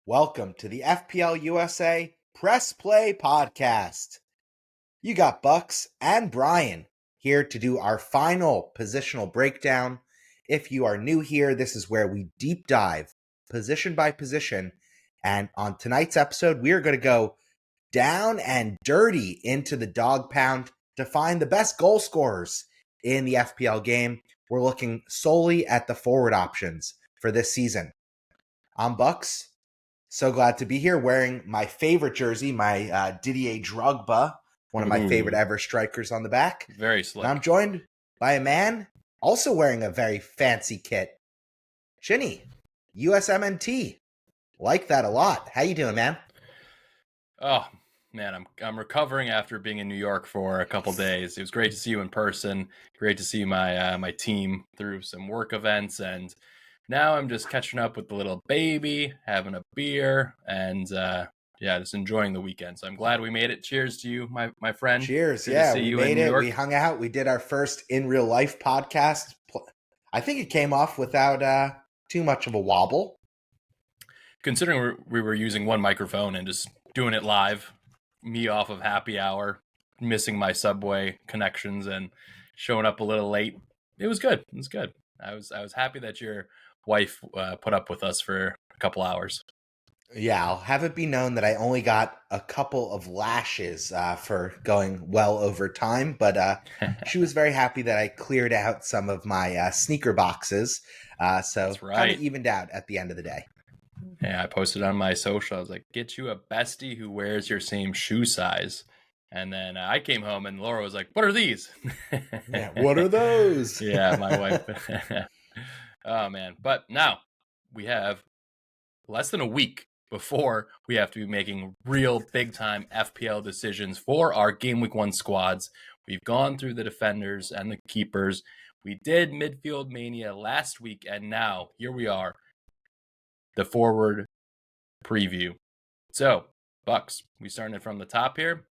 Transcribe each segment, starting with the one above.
Welcome to the FPLUSA Press Play Podcast. You got Bucks and Brian here to do our final positional breakdown. If you are new here, this is where we deep dive position by position. And on tonight's episode, we are going to go down and dirty into the dog pound to find the best goal scorers in the FPL game. We're looking solely at the forward options for this season. I'm Bucks. So glad to be here wearing my favorite jersey, my Didier Drogba, one of my favorite ever strikers on the back. Very slick. And I'm joined by a man also wearing a very fancy kit. Shinny, USMNT. Like that a lot. How you doing, man? Oh, man, I'm recovering after being in New York for a couple days. It was great to see you in person. Great to see my team through some work events, and now I'm just catching up with the little baby, having a beer, and just enjoying the weekend. So I'm glad we made it. Cheers to you, my friend. Cheers. Good Yeah, to see we you made in New it. York. We hung out. We did our first in real life podcast. I think it came off without too much of a wobble. Considering we were using one microphone and just doing it live, me off of happy hour, missing my subway connections and showing up a little late, it was good. It was good. I was happy that your wife put up with us for a couple hours. Yeah, I'll have it be known that I only got a couple of lashes for going well over time, but she was very happy that I cleared out some of my sneaker boxes, so That's right. kind of evened out at the end of the day. Yeah, I posted on my social. I was like, get you a bestie who wears your same shoe size. And then I came home and Laura was like, what are these? Yeah, what are those? Yeah, my wife. Oh, man. But now we have less than a week before we have to be making real big-time FPL decisions for our Game Week 1 squads. We've gone through the defenders and the keepers. We did Midfield Mania last week, and now here we are, the forward preview. So, Bucks, we starting it from the top here.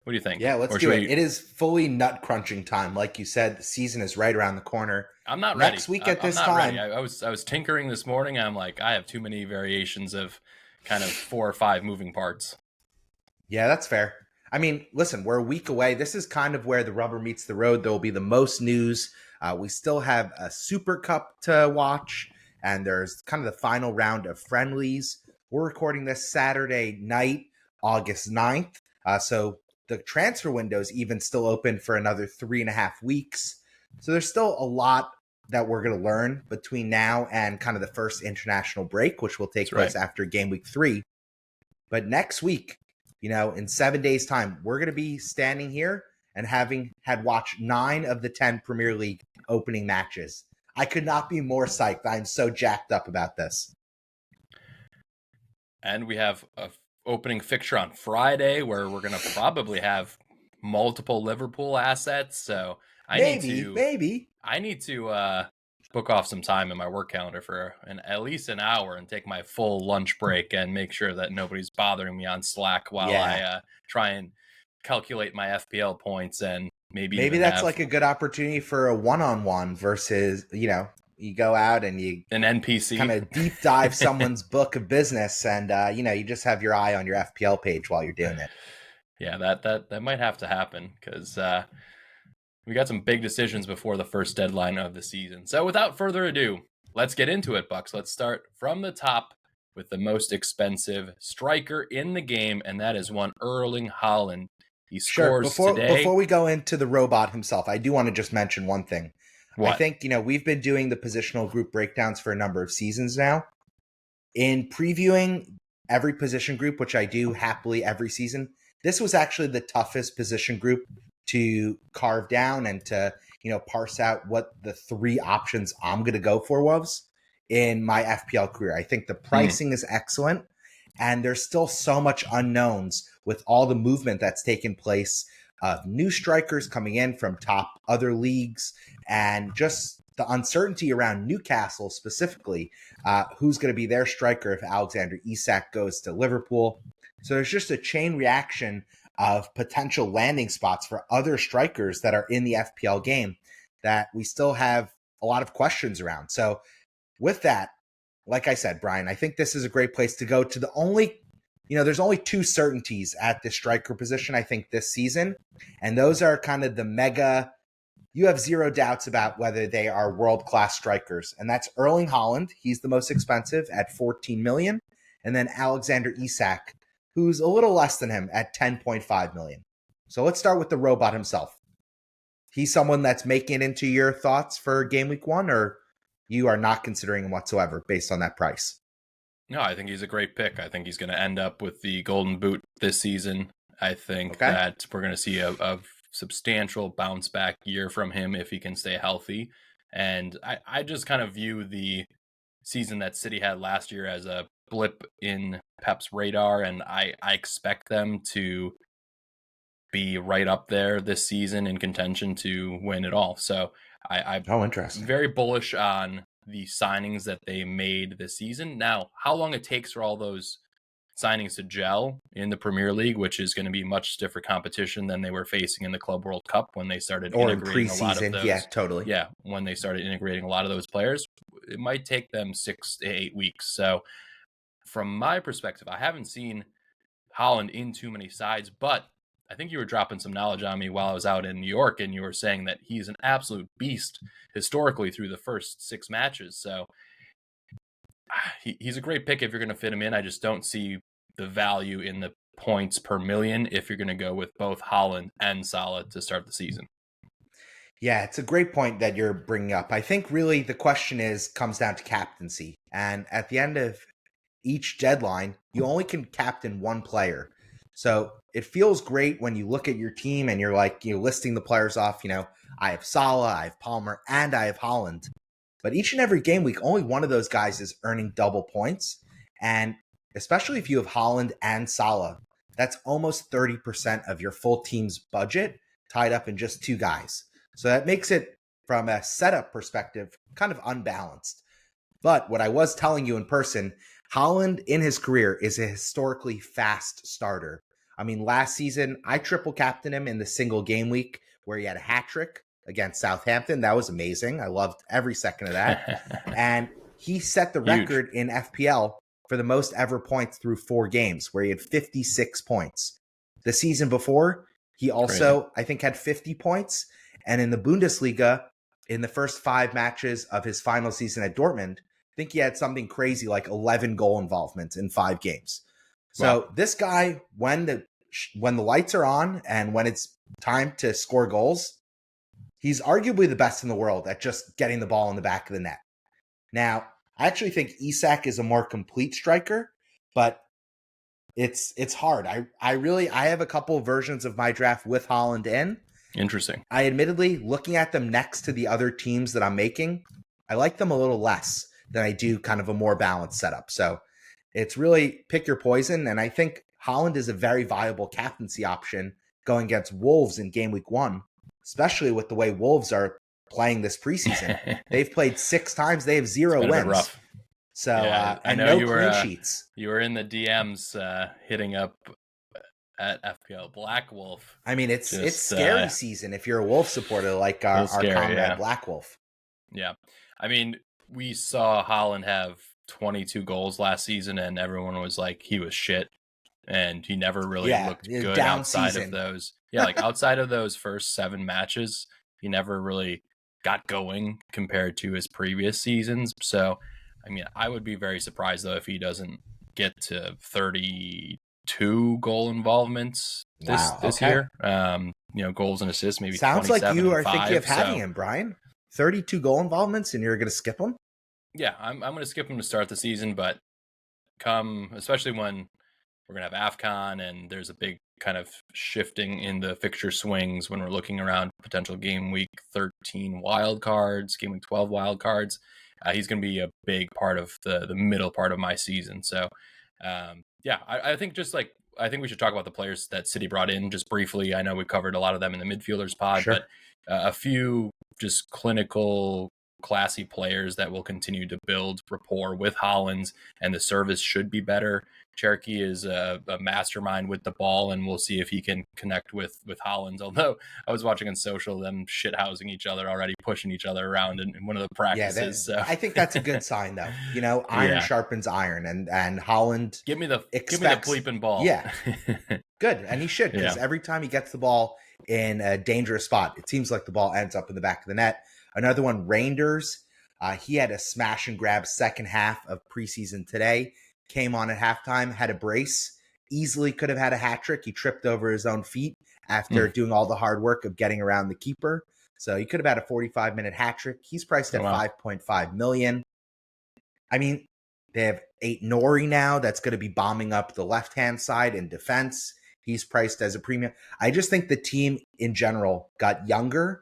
What do you think? Yeah, let's do it. It is fully nut crunching time. Like you said, the season is right around the corner. I'm not ready. Next week at this I'm not time. ready. I was tinkering this morning. I'm like, I have too many variations of kind of 4 or 5 moving parts. Yeah, that's fair. I mean, listen, we're a week away. This is kind of where the rubber meets the road. There will be the most news. We still have a Super Cup to watch, and there's kind of the final round of friendlies. We're recording this Saturday night, August 9th. So the transfer window is even still open for another 3.5 weeks. So there's still a lot that we're going to learn between now and kind of the first international break, which will take place after game week 3. But next week, in 7 days' time, we're going to be standing here and having had watched 9 of the 10 Premier League opening matches. I could not be more psyched. I'm so jacked up about this. And we have a opening fixture on Friday where we're going to probably have multiple Liverpool assets. So I need to book off some time in my work calendar for at least an hour and take my full lunch break and make sure that nobody's bothering me on Slack while I try and calculate my FPL points, and maybe that's like a good opportunity for a one-on-one versus, you go out and you an NPC kind of deep dive someone's book of business, and you just have your eye on your FPL page while you're doing it. Yeah, that might have to happen because we got some big decisions before the first deadline of the season. So without further ado, let's get into it, Bucks. Let's start from the top with the most expensive striker in the game, and that is one Erling Haaland. He scores today. Before we go into the robot himself, I do want to just mention one thing. What? I think, we've been doing the positional group breakdowns for a number of seasons now. In previewing every position group, which I do happily every season, this was actually the toughest position group to carve down and to, parse out what the 3 options I'm going to go for was in my FPL career. I think the pricing is excellent, and there's still so much unknowns with all the movement that's taken place of new strikers coming in from top other leagues, and just the uncertainty around Newcastle specifically, who's going to be their striker if Alexander Isak goes to Liverpool. So there's just a chain reaction of potential landing spots for other strikers that are in the FPL game that we still have a lot of questions around. So with that, like I said, Brian, I think this is a great place to go to the only, there's only two certainties at the striker position, I think, this season. And those are kind of the mega, you have zero doubts about whether they are world-class strikers. And that's Erling Haaland. He's the most expensive at 14 million. And then Alexander Isak, who's a little less than him at 10.5 million. So let's start with the robot himself. He's someone that's making it into your thoughts for game week 1, or you are not considering him whatsoever based on that price? No, I think he's a great pick. I think he's going to end up with the golden boot this season. I think that we're going to see a substantial bounce back year from him if he can stay healthy. And I just kind of view the season that City had last year as a blip in Pep's radar, and I expect them to be right up there this season in contention to win it all. So I'm interesting. Very bullish on the signings that they made this season. Now, how long it takes for all those signings to gel in the Premier League, which is going to be much stiffer competition than they were facing in the Club World Cup when they started integrating a lot of those. Yeah, totally. Yeah, when they started integrating a lot of those players, it might take them 6 to 8 weeks. So from my perspective, I haven't seen Haaland in too many sides, but I think you were dropping some knowledge on me while I was out in New York, and you were saying that he's an absolute beast historically through the first 6 matches. So he's a great pick if you're going to fit him in. I just don't see the value in the points per million if you're going to go with both Haaland and Salah to start the season. Yeah, it's a great point that you're bringing up. I think really the question comes down to captaincy. And at the end of each deadline, you only can captain one player. So it feels great when you look at your team and you're like, listing the players off, I have Salah, I have Palmer, and I have Haaland. But each and every game week, only one of those guys is earning double points. And especially if you have Haaland and Salah, that's almost 30% of your full team's budget tied up in just 2 guys. So that makes it, from a setup perspective, kind of unbalanced. But what I was telling you in person, Haaland in his career is a historically fast starter. I mean, last season, I triple captained him in the single game week where he had a hat trick against Southampton. That was amazing. I loved every second of that. And he set the record in FPL for the most ever points through 4 games, where he had 56 points. The season before, he also, I think, had 50 points. And in the Bundesliga, in the first 5 matches of his final season at Dortmund, I think he had something crazy like 11 goal involvements in 5 games. So This guy, when the lights are on and when it's time to score goals, he's arguably the best in the world at just getting the ball in the back of the net. Now, I actually think Isak is a more complete striker, but it's hard. I have a couple versions of my draft with Haaland in. Interesting. I admittedly, looking at them next to the other teams that I'm making, I like them a little less than I do kind of a more balanced setup. So it's really pick your poison. And I think Haaland is a very viable captaincy option going against Wolves in game week 1, especially with the way Wolves are playing this preseason. They've played 6 times. They have 0 wins. Rough. So, I know no clean sheets. You were in the DMs hitting up at FPL Black Wolf. I mean, it's scary season if you're a Wolf supporter like our comrade Black Wolf. Yeah. I mean, we saw Haaland have 22 goals last season, and everyone was like, he was shit. And he never really looked good outside of those. Yeah, like outside of those first 7 matches, he never really got going compared to his previous seasons. So, I mean, I would be very surprised, though, if he doesn't get to 32 goal involvements this year. Goals and assists, maybe sounds like you are thinking of having him, Brian. 32 goal involvements, and you're going to skip him? Yeah, I'm going to skip him to start the season, but especially when we're going to have AFCON and there's a big kind of shifting in the fixture swings when we're looking around potential game week 13 wild cards, game week 12 wild cards. He's going to be a big part of the middle part of my season. So, I think I think we should talk about the players that City brought in just briefly. I know we covered a lot of them in the midfielders pod, but a few just clinical classy players that will continue to build rapport with Haaland, and the service should be better. Cherokee is a mastermind with the ball, and we'll see if he can connect with Haaland. Although I was watching on social them shithousing each other already, pushing each other around in one of the practices. So I think that's a good sign, though. Iron Yeah. sharpens iron, and Haaland give me the expects bleeping ball. Yeah, good, and he should, because Yeah. every time he gets the ball in a dangerous spot, it seems like the ball ends up in the back of the net. Another one, Reinders. He had a smash and grab second half of preseason today. Came on at halftime, had a brace, easily could have had a hat trick. He tripped over his own feet after doing all the hard work of getting around the keeper. So he could have had a 45-minute hat trick. He's priced at $5.5 million. I mean, they have Nori now that's going to be bombing up the left-hand side in defense. He's priced as a premium. I just think the team in general got younger,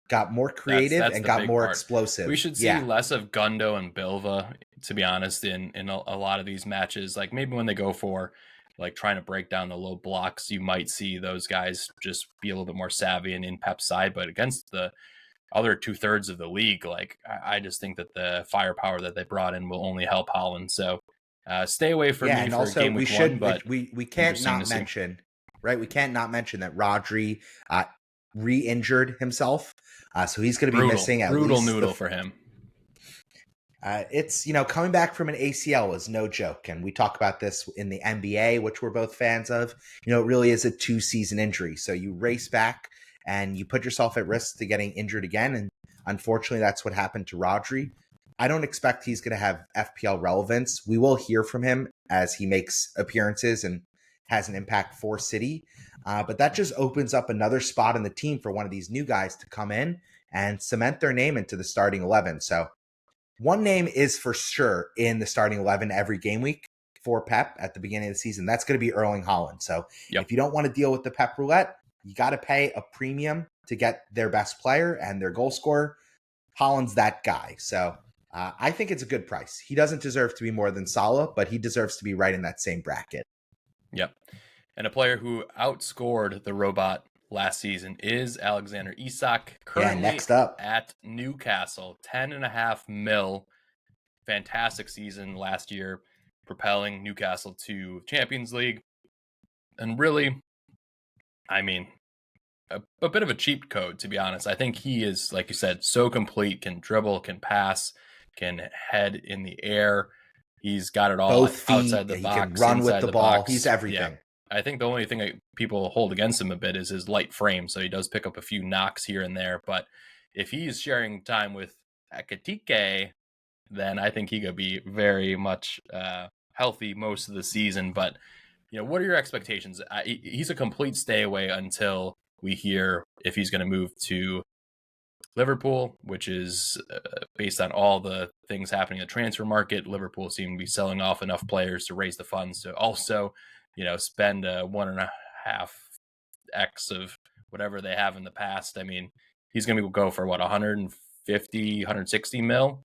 got more creative, and got more explosive. We should see less of Gundo and Bilva, to be honest, in a lot of these matches. Like maybe when they go for like trying to break down the low blocks, you might see those guys just be a little bit more savvy and in Pep's side. But against the other 2/3 of the league, like I just think that the firepower that they brought in will only help Haaland. So stay away from me and for also game week one. But we can't not mention, right? We can't not mention that Rodri re-injured himself. So he's going to be missing at brutal least noodle for him. It's, coming back from an ACL was no joke. And we talk about this in the NBA, which we're both fans of. It really is a 2-season injury. So you race back and you put yourself at risk to getting injured again. And unfortunately, that's what happened to Rodri. I don't expect he's going to have FPL relevance. We will hear from him as he makes appearances and has an impact for City. But that just opens up another spot in the team for one of these new guys to come in and cement their name into the starting 11. So one name is for sure in the starting 11 every game week for Pep at the beginning of the season. That's going to be Erling Haaland. So if you don't want to deal with the Pep roulette, you got to pay a premium to get their best player and their goal scorer. Haaland's that guy. So I think it's a good price. He doesn't deserve to be more than Salah, but he deserves to be right in that same bracket. Yep. And a player who outscored the robot last season is Alexander Isak, currently next up at Newcastle, 10.5 mil. Fantastic season last year, propelling Newcastle to Champions League. And really, I mean, a bit of a cheat code, to be honest. I think he is, like you said, so complete, can dribble, can pass, can head in the air. He's got it all. Both feet, outside the box, he can run with the ball. Box. He's everything. Yeah. I think the only thing that people hold against him a bit is his light frame. So he does pick up a few knocks here and there. But if he's sharing time with Ekitike, then I think he could be very much healthy most of the season. But, what are your expectations? He's a complete stay away until we hear if he's going to move to Liverpool, which is based on all the things happening in the transfer market. Liverpool seem to be selling off enough players to raise the funds to also spend 1.5x of whatever they have in the past. I mean, he's going to go for 150, 160 mil.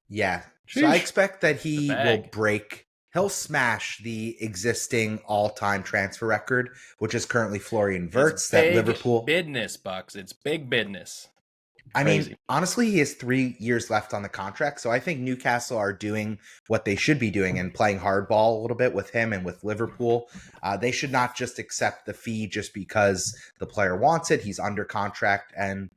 Yeah. Sheesh. So I expect that he'll smash the existing all-time transfer record, which is currently Florian Wirtz, that Liverpool. Business, Bucks. It's big business. I mean, honestly, he has 3 years left on the contract. So I think Newcastle are doing what they should be doing and playing hardball a little bit with him and with Liverpool. They should not just accept the fee just because the player wants it. He's under contract and,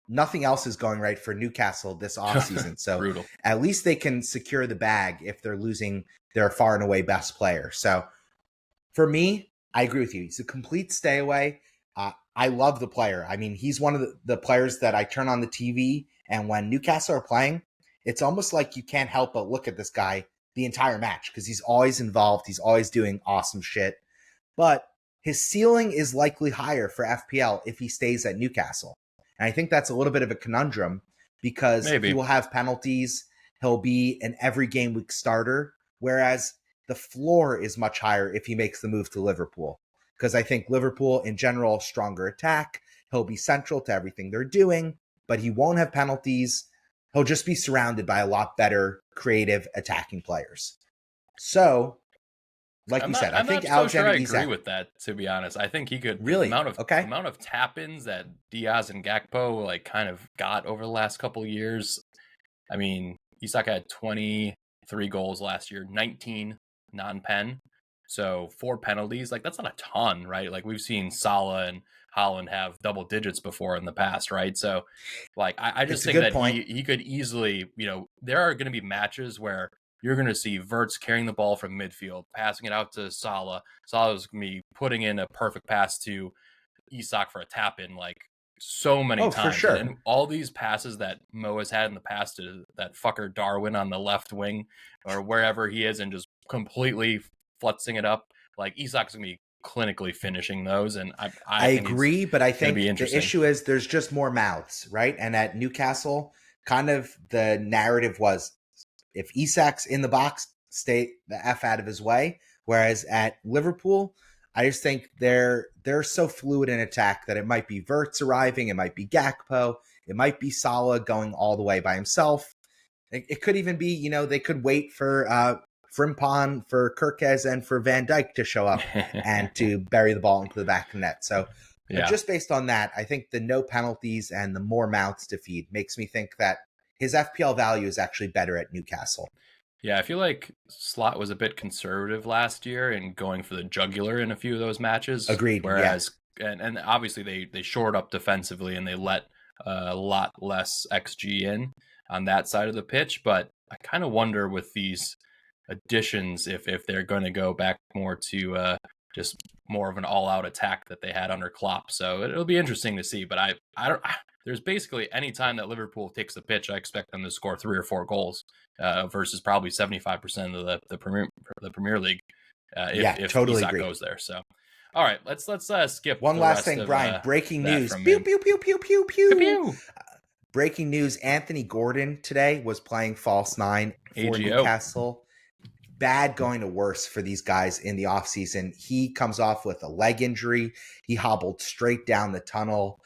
nothing else is going right for Newcastle this offseason. So Brutal. At least they can secure the bag if they're losing their far and away best player. So for me, I agree with you. He's a complete stay away. I love the player. I mean, he's one of the players that I turn on the TV, and when Newcastle are playing, it's almost like you can't help but look at this guy the entire match because he's always involved. He's always doing awesome shit. But his ceiling is likely higher for FPL if he stays at Newcastle. And I think that's a little bit of a conundrum because he will have penalties. He'll be an every game week starter, whereas the floor is much higher if he makes the move to Liverpool. Because I think Liverpool, in general, stronger attack. He'll be central to everything they're doing, but he won't have penalties. He'll just be surrounded by a lot better creative attacking players. So Like we said, I I'm think not so sure Alexander I agree Isak. with that, to be honest. I think he could the Really? Okay. amount of tap-ins that Diaz and Gakpo like kind of got over the last couple of years. I mean, Isak had 23 goals last year, 19 non-pen. So 4 penalties, like that's not a ton, right? Like we've seen Salah and Holland have double digits before in the past, right? So like I just It's a think good that point. he could easily, there are going to be matches where you're going to see Verts carrying the ball from midfield, passing it out to Salah. Salah's going to be putting in a perfect pass to Isak for a tap in like so many Oh, for times. sure. And all these passes that Mo has had in the past to that fucker Darwin on the left wing or wherever he is and just completely flutzing it up. Like Isak's going to be clinically finishing those. And I I think he's agree, but I going to be think the interesting. issue is there's just more mouths, right? And at Newcastle, kind of the narrative was if Isak's in the box, stay the F out of his way. Whereas at Liverpool, I just think they're so fluid in attack that it might be Verts arriving, it might be Gakpo, it might be Salah going all the way by himself. It could even be, they could wait for Frimpong, for Kirkes, and for Van Dijk to show up and to bury the ball into the back of the net. So Yeah. just based on that, I think the no penalties and the more mouths to feed makes me think that his FPL value is actually better at Newcastle. Yeah, I feel like Slot was a bit conservative last year in going for the jugular in a few of those matches. Agreed. Whereas, and obviously they shored up defensively and they let a lot less XG in on that side of the pitch. But I kind of wonder with these additions if they're going to go back more to just more of an all-out attack that they had under Klopp. So it'll be interesting to see. But I don't. There's basically any time that Liverpool takes the pitch, I expect them to score 3 or 4 goals versus probably 75% of the Premier League if totally Isak agree. goes there. So, all right, let's skip one the last rest thing, of, Brian. Breaking news. from Pew me. pew pew pew pew pew. Pew. Breaking news: Anthony Gordon today was playing false nine for AGO. Newcastle. Bad going to worse for these guys in the offseason. He comes off with a leg injury. He hobbled straight down the tunnel.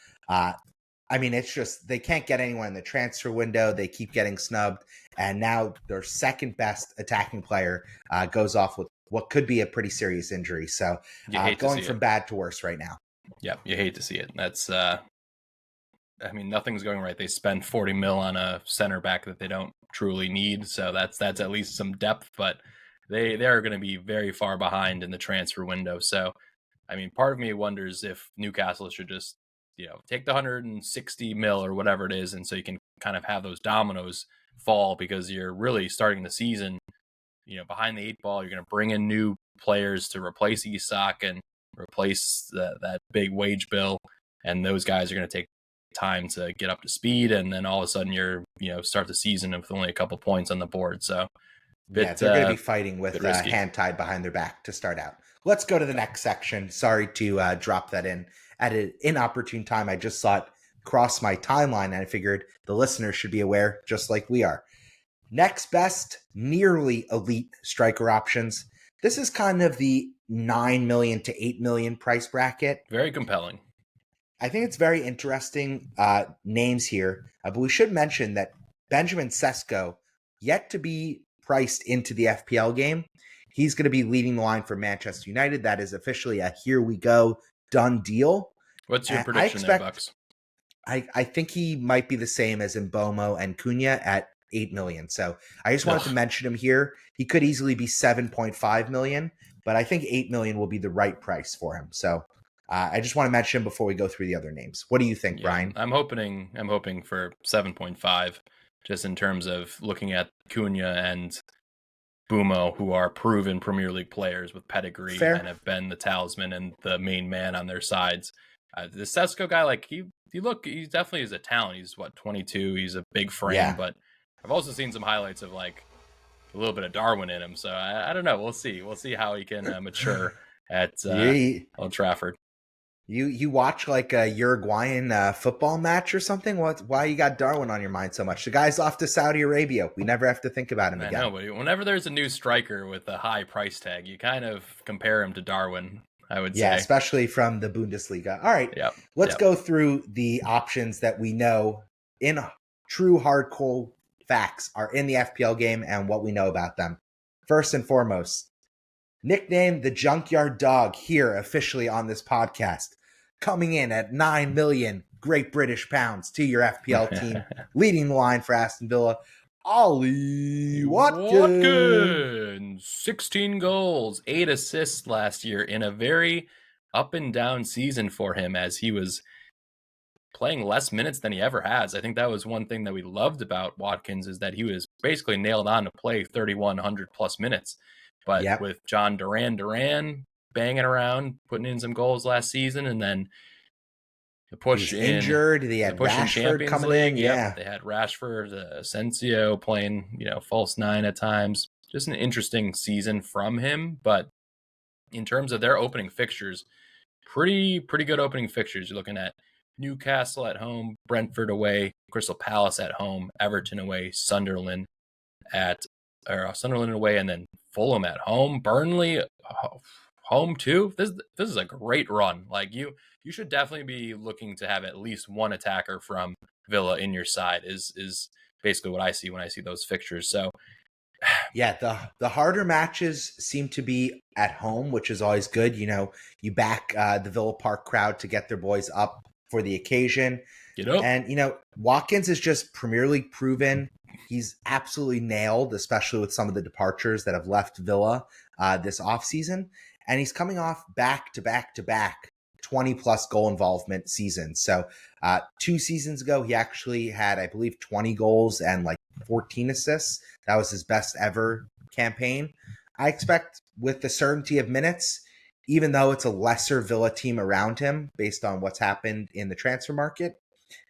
I mean, it's just they can't get anyone in the transfer window. They keep getting snubbed. And now their second best attacking player goes off with what could be a pretty serious injury. So going from bad to worse right now. Yeah, you hate to see it. That's, I mean, nothing's going right. They spend 40 mil on a center back that they don't truly need. So that's at least some depth, but they're going to be very far behind in the transfer window. So, I mean, part of me wonders if Newcastle should just, take the 160 mil or whatever it is. And so you can kind of have those dominoes fall because you're really starting the season, behind the 8 ball. You're going to bring in new players to replace Isak and replace that big wage bill. And those guys are going to take time to get up to speed. And then all of a sudden you're, start the season with only a couple points on the board. So they're going to be fighting with hand tied behind their back to start out. Let's go to the next section. Sorry to drop that in at an inopportune time. I just saw it cross my timeline and I figured the listeners should be aware just like we are. Next best, nearly elite striker options. This is kind of the 9 million to 8 million price bracket. Very compelling. I think it's very interesting names here. But we should mention that Benjamin Sesko, yet to be priced into the FPL game. He's going to be leading the line for Manchester United. That is officially a here we go, done deal. What's your prediction there, Bucks? I think he might be the same as Mbomo and Cunha at 8 million. So I just wanted to mention him here. He could easily be 7.5 million, but I think 8 million will be the right price for him. So I just want to mention him before we go through the other names. What do you think, Brian? I'm hoping for 7.5, just in terms of looking at Cunha and Bumo, who are proven Premier League players with pedigree and have been the talisman and the main man on their sides. The Sesko guy, like he definitely is a talent. He's 22. He's a big frame, but I've also seen some highlights of like a little bit of Darwin in him. So I don't know. We'll see how he can mature at Old Trafford. You watch like a Uruguayan football match or something? Why you got Darwin on your mind so much? The guy's off to Saudi Arabia. We never have to think about him again. I know, but whenever there's a new striker with a high price tag, you kind of compare him to Darwin, I would say. Yeah, especially from the Bundesliga. All right, let's go through the options that we know in true hardcore facts are in the FPL game and what we know about them. First and foremost, nicknamed the Junkyard Dog, here officially on this podcast, coming in at 9 million Great British pounds to your FPL team, leading the line for Aston Villa, Ollie Watkins. 16 goals, 8 assists last year in a very up and down season for him, as he was playing less minutes than he ever has. I think that was one thing that we loved about Watkins, is that he was basically nailed on to play 3,100 plus minutes. But with John Duran banging around, putting in some goals last season, and then the push injured. They had Rashford coming in. Yeah, they had Rashford, Asensio playing, false nine at times. Just an interesting season from him. But in terms of their opening fixtures, pretty good opening fixtures. You're looking at Newcastle at home, Brentford away, Crystal Palace at home, Everton away, Sunderland away, and then Fulham at home, Burnley home too. This is a great run. Like you should definitely be looking to have at least one attacker from Villa in your side. Is basically what I see when I see those fixtures. So yeah, the harder matches seem to be at home, which is always good. You back the Villa Park crowd to get their boys up for the occasion. Get up. And Watkins is just Premier League proven. He's absolutely nailed, especially with some of the departures that have left Villa this offseason. And he's coming off back to back 20 plus goal involvement seasons. So 2 seasons ago, he actually had, I believe, 20 goals and like 14 assists. That was his best ever campaign. I expect, with the certainty of minutes, even though it's a lesser Villa team around him based on what's happened in the transfer market,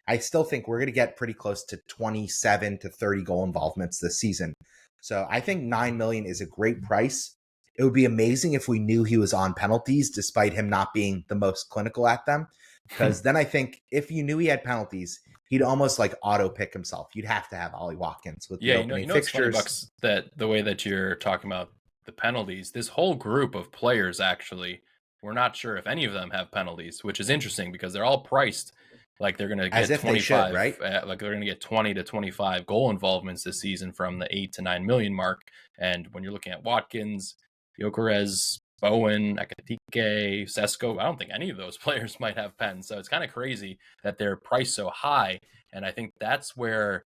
I still think we're going to get pretty close to 27 to 30 goal involvements this season. So I think 9 million is a great price. It would be amazing if we knew he was on penalties, despite him not being the most clinical at them. Because then I think if you knew he had penalties, he'd almost like auto pick himself. You'd have to have Ollie Watkins with the opening fixtures. It's funny, Bucks, that the way that you're talking about the penalties, this whole group of players, actually, we're not sure if any of them have penalties, which is interesting because they're all priced like they're going to get 25, right? Like they're going to get 20 to 25 goal involvements this season from the 8 to 9 million mark. And when you're looking at Watkins, Gyökeres, Bowen, Ekitike, Sesko, I don't think any of those players might have pens. So it's kind of crazy that they're priced so high. And I think that's where,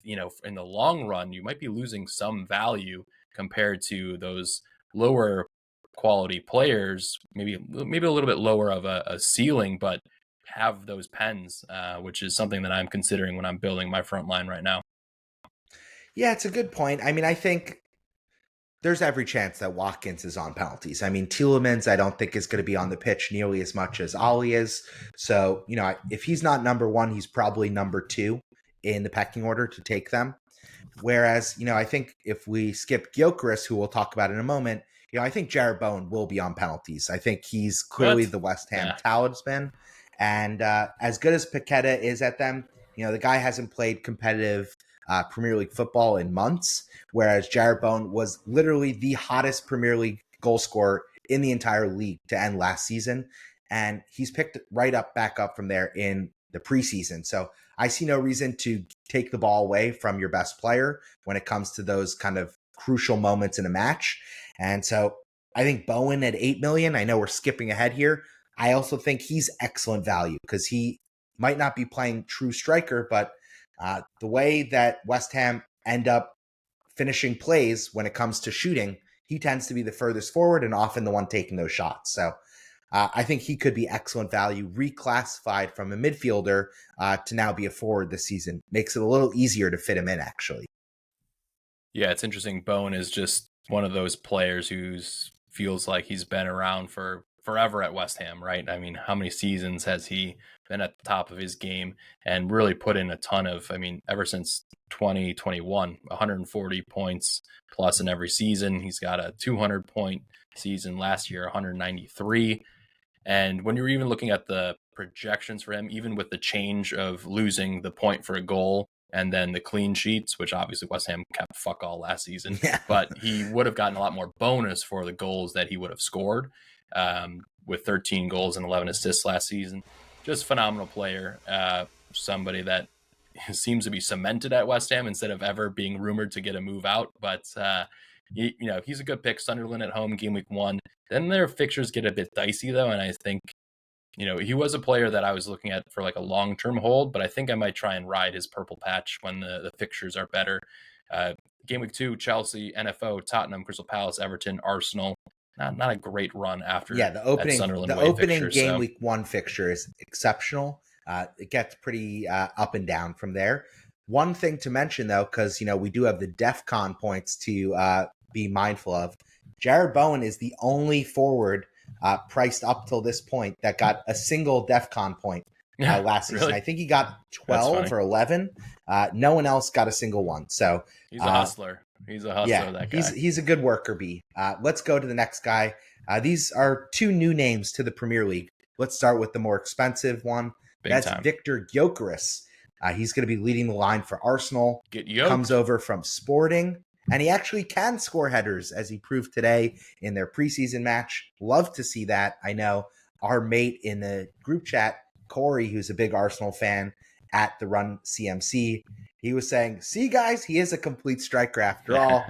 in the long run, you might be losing some value compared to those lower quality players, maybe a little bit lower of a ceiling, but have those pens, which is something that I'm considering when I'm building my front line right now. Yeah, it's a good point. I mean, I think there's every chance that Watkins is on penalties. I mean, Tielemans, I don't think is going to be on the pitch nearly as much as Ollie is. So, if he's not number 1, he's probably number 2 in the pecking order to take them. Whereas, I think if we skip Gyökeres, who we'll talk about in a moment, I think Jarrod Bowen will be on penalties. I think he's clearly the West Ham talisman. And as good as Paqueta is at them, the guy hasn't played competitive Premier League football in months, whereas Jarrod Bowen was literally the hottest Premier League goal scorer in the entire league to end last season. And he's picked back up from there in the preseason. So I see no reason to take the ball away from your best player when it comes to those kind of crucial moments in a match. And so I think Bowen at 8 million, I know we're skipping ahead here. I also think he's excellent value because he might not be playing true striker, but the way that West Ham end up finishing plays when it comes to shooting, he tends to be the furthest forward and often the one taking those shots. So I think he could be excellent value, reclassified from a midfielder to now be a forward this season. Makes it a little easier to fit him in, actually. Yeah, it's interesting. Bowen is just one of those players who feels like he's been around for forever at West Ham, right? I mean, how many seasons has he been at the top of his game and really put in a ton of, ever since 2021, 140 points plus in every season. He's got a 200-point season last year, 193. And when you're even looking at the projections for him, even with the change of losing the point for a goal and then the clean sheets, which obviously West Ham kept fuck all last season, but he would have gotten a lot more bonus for the goals that he would have scored, with 13 goals and 11 assists last season. Just phenomenal player, somebody that seems to be cemented at West Ham instead of ever being rumored to get a move out. But he's a good pick. Sunderland at home, game week 1. Then their fixtures get a bit dicey though, and I think he was a player that I was looking at for like a long-term hold, but I think I might try and ride his purple patch when the fixtures are better. Game week 2, Chelsea, NFO, Tottenham, Crystal Palace, Everton, Arsenal. Not a great run after the opening game week 1 fixture is exceptional. It gets pretty up and down from there. One thing to mention though, because we do have the DEFCON points to be mindful of. Jared Bowen is the only forward priced up till this point that got a single DEFCON point last season. Really? I think he got 12 or 11. No one else got a single one. So he's a hustler. He's a hustler, that guy. He's a good worker bee. Let's go to the next guy. These are 2 new names to the Premier League. Let's start with the more expensive one. That's Victor Gyökeres. He's going to be leading the line for Arsenal. Comes over from Sporting. And he actually can score headers, as he proved today in their preseason match. Love to see that. I know our mate in the group chat, Corey, who's a big Arsenal fan at the Run CMC, he was saying, see, guys, he is a complete striker after all.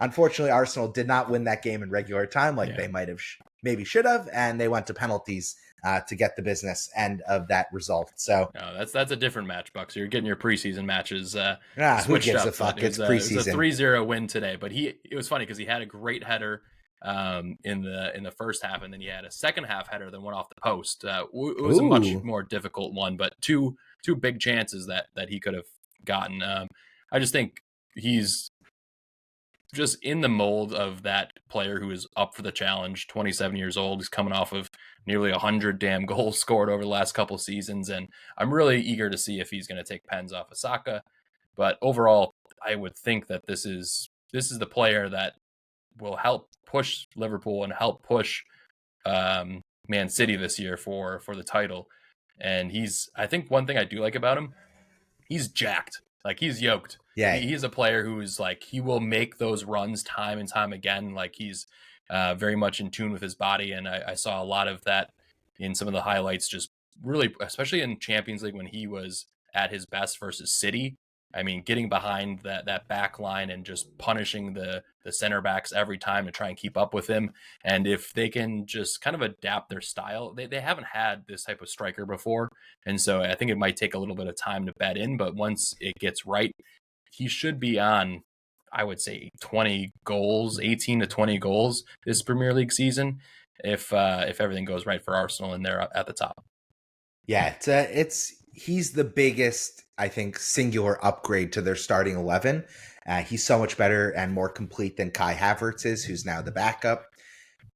Unfortunately, Arsenal did not win that game in regular time like they might have maybe should have, and they went to penalties to get the business end of that result. So no, that's a different match, Bucks. You're getting your preseason matches who gives a fuck? It's preseason. It was a 3-0 win today, but it was funny because he had a great header in the first half, and then he had a second half header that went off the post. It was a much more difficult one, but two big chances that he could have gotten. I just think he's just in the mold of that player who is up for the challenge. 27 years old. He's coming off of nearly 100 damn goals scored over the last couple seasons, and I'm really eager to see if he's going to take pens off of Saka. But overall, I would think that this is the player that will help push Liverpool and help push Man City this year for the title. And I think one thing I do like about him, he's jacked. Like, he's yoked. Yeah. He's a player who's like, he will make those runs time and time again. Like, he's very much in tune with his body. And I saw a lot of that in some of the highlights, just really, especially in Champions League when he was at his best versus City. I mean, getting behind that back line and just punishing the center backs every time to try and keep up with him. And if they can just kind of adapt their style, they haven't had this type of striker before. And so I think it might take a little bit of time to bed in, but once it gets right, he should be on, I would say, 20 goals, 18 to 20 goals this Premier League season, if everything goes right for Arsenal and they're at the top. Yeah, he's the biggest, I think, singular upgrade to their starting 11. He's so much better and more complete than Kai Havertz is, who's now the backup.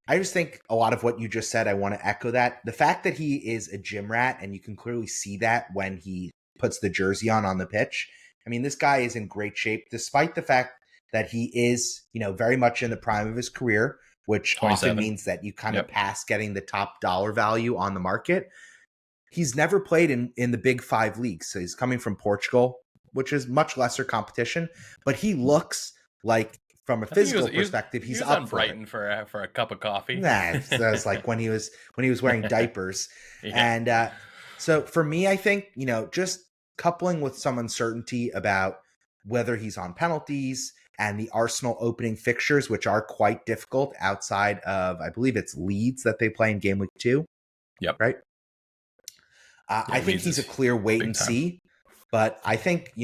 I just think a lot of what you just said, I want to echo that. The fact that he is a gym rat, and you can clearly see that when he puts the jersey on the pitch. I mean, this guy is in great shape, despite the fact that he is, very much in the prime of his career, which 27. Often means that you kind of pass getting the top dollar value on the market. He's never played in the big 5 leagues. So he's coming from Portugal, which is much lesser competition, but he looks like, from a physical perspective, he's up on Brighton for a cup of coffee. Nah, that's like when he was wearing diapers. And so for me, I think, just coupling with some uncertainty about whether he's on penalties and the Arsenal opening fixtures, which are quite difficult outside of, I believe it's Leeds that they play in game week 2. Yep. Right. I think he's a clear wait and see, but I think,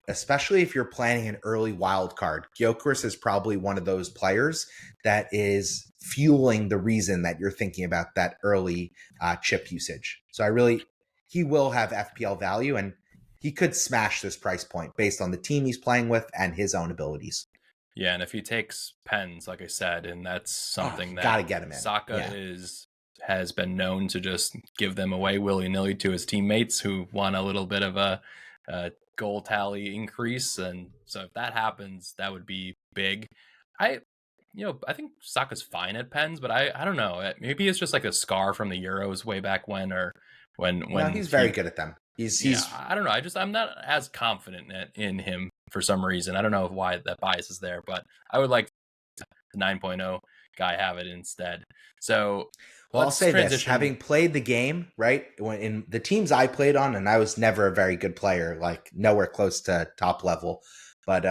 especially if you're planning an early wild card, Gyökeres is probably one of those players that is fueling the reason that you're thinking about that early chip usage. So he will have FPL value, and he could smash this price point based on the team he's playing with and his own abilities. Yeah, and if he takes pens, like I said, and that's something that gotta get him in. Saka has been known to just give them away willy-nilly to his teammates who want a little bit of a goal tally increase. And so if that happens, that would be big. I think Saka's fine at pens, but I don't know. Maybe it's just like a scar from the Euros way back when, or when no, he's very good at them. He's I don't know. I'm not as confident in him for some reason. I don't know why that bias is there, but I would like the 9.0 guy have it instead. So I'll say this, having played the game, right, when in the teams I played on, and I was never a very good player, like nowhere close to top level, but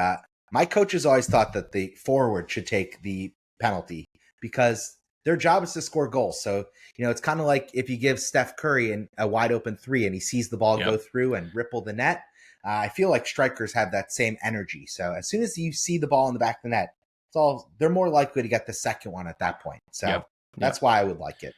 My coaches always thought that the forward should take the penalty because their job is to score goals. So, it's kind of like if you give Steph Curry a wide open three and he sees the ball go through and ripple the net. I feel like strikers have that same energy. So as soon as you see the ball in the back of the net, they're more likely to get the second one at that point. So that's why I would like it.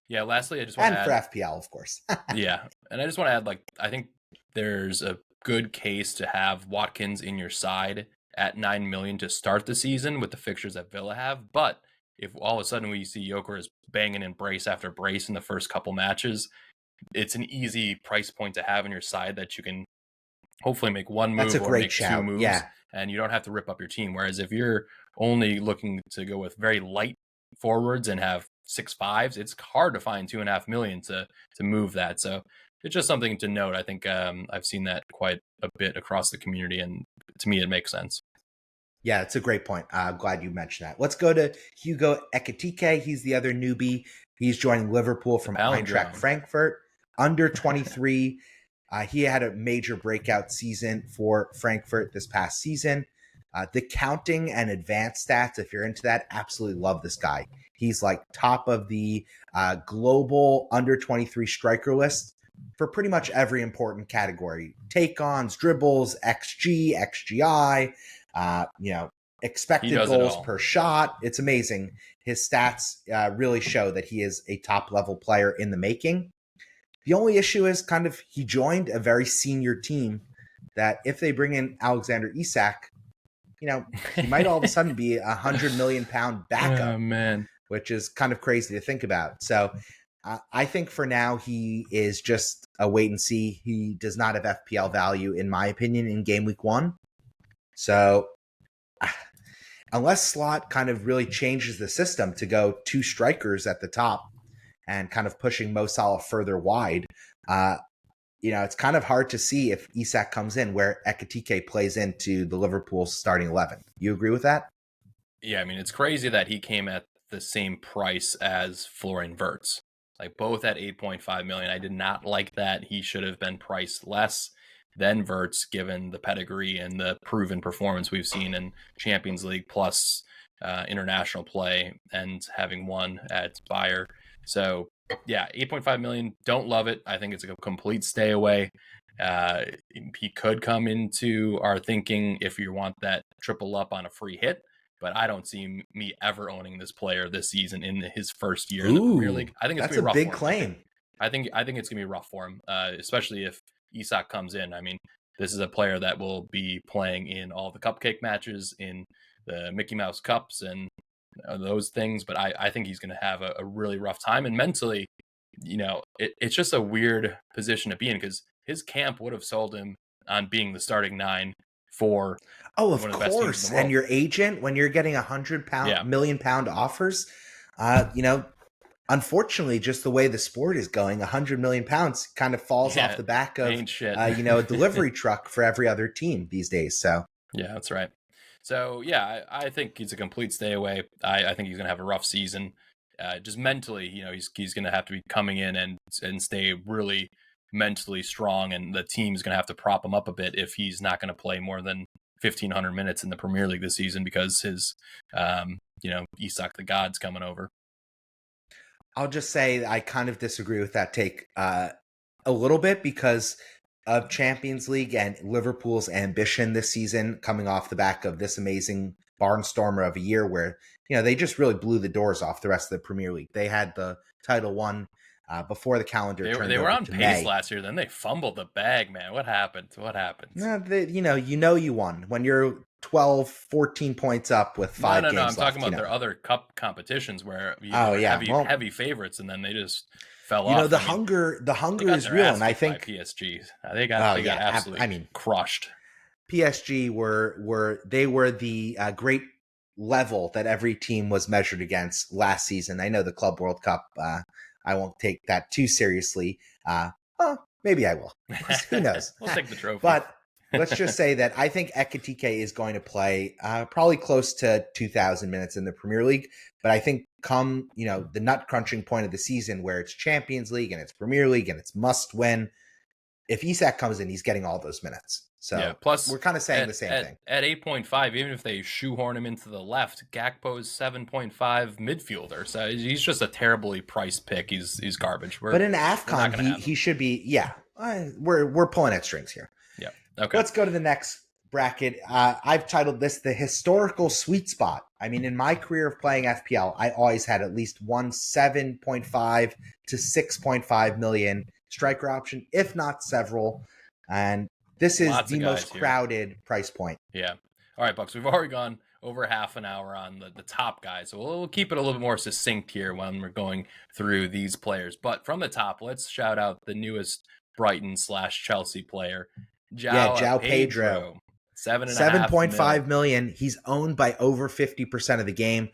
Yeah. Lastly, I just want to add, for FPL, of course. Yeah. And I just want to add, I think there's a good case to have Watkins in your side at 9 million to start the season with the fixtures that Villa have. But if all of a sudden we see Gyökeres banging in brace after brace in the first couple matches, it's an easy price point to have in your side that you can hopefully make one move or make two moves, and you don't have to rip up your team. Whereas if you're only looking to go with very light forwards and have 6.5s, it's hard to find 2.5 million to move that. So it's just something to note. I think I've seen that quite a bit across the community, and to me, it makes sense. Yeah, it's a great point. I'm glad you mentioned that. Let's go to Hugo Ekitike. He's the other newbie. He's joining Liverpool from Eintracht Frankfurt, under 23. He had a major breakout season for Frankfurt this past season. The counting and advanced stats, if you're into that, absolutely love this guy. He's like top of the global under 23 striker list for pretty much every important category. Take-ons, dribbles, XG, XGI, expected goals per shot. It's amazing. His stats really show that he is a top-level player in the making. The only issue is he joined a very senior team that if they bring in Alexander Isak, he might all of a sudden be £100 million backup, which is kind of crazy to think about. So I think for now he is just a wait and see. He does not have FPL value, in my opinion, in game week 1. So unless Slot kind of really changes the system to go 2 strikers at the top and kind of pushing Mo Salah further wide, it's kind of hard to see if Isak comes in where Ekitike plays into the Liverpool starting 11. You agree with that? Yeah, I mean, it's crazy that he came at the same price as Florian Wirtz, both at 8.5 million. I did not like that. He should have been priced less than Wirtz, given the pedigree and the proven performance we've seen in Champions League plus international play and having won at Bayer. So yeah, 8.5 million. Don't love it. I think it's a complete stay away. He could come into our thinking if you want that triple up on a free hit, but I don't see me ever owning this player this season in his first year in the Premier League. I think it's that's a big claim. I think it's gonna be rough for him, especially if Isak comes in. I mean, this is a player that will be playing in all the cupcake matches, in the Mickey Mouse Cups, and those things. But I think he's going to have a really rough time. And mentally, it's just a weird position to be in because his camp would have sold him on being the starting 9 for of one of the best teams in the world. And your agent, when you're getting £100 million offers, unfortunately, just the way the sport is going, £100 million kind of falls off the back of a delivery truck for every other team these days. So yeah, that's right. So yeah, I think he's a complete stay away. I think he's going to have a rough season. Just mentally, he's going to have to be coming in and stay really mentally strong, and the team's going to have to prop him up a bit if he's not going to play more than 1,500 minutes in the Premier League this season because his, Isak the God's coming over. I'll just say I kind of disagree with that take a little bit because of Champions League and Liverpool's ambition this season, coming off the back of this amazing barnstormer of a year where, they just really blew the doors off the rest of the Premier League. They had the title won before the calendar turned over to May. They were on pace last year, then they fumbled the bag, man. What happened? You won when you're 12, 14 points up with 5 games left. I'm talking about their other cup competitions where heavy favorites, and then they just fell off. The hunger is real, and I think PSG they got absolutely crushed. PSG were the great level that every team was measured against last season. I know the Club World Cup. I won't take that too seriously. Maybe I will. Who knows? We'll take the trophy. But let's just say that I think Ekitike is going to play probably close to 2,000 minutes in the Premier League. But I think come, the nut crunching point of the season where it's Champions League and it's Premier League and it's must win, if Isak comes in, he's getting all those minutes. So plus we're kind of saying the same thing. At 8.5, even if they shoehorn him into the left, Gakpo's 7.5 midfielder. So he's just a terribly priced pick. He's garbage. But in AFCON, he should be, we're pulling at strings here. Yeah. Okay. Let's go to the next bracket. I've titled this the historical sweet spot. I mean, in my career of playing FPL, I always had at least one 7.5 to 6.5 million striker option, if not several. And this is the most crowded price point. Yeah. All right, Bucks. We've already gone over half an hour on the top guys. So we'll keep it a little bit more succinct here when we're going through these players. But from the top, let's shout out the newest Brighton/Chelsea player, João Pedro. 7.5 million. He's owned by over 50% of the game.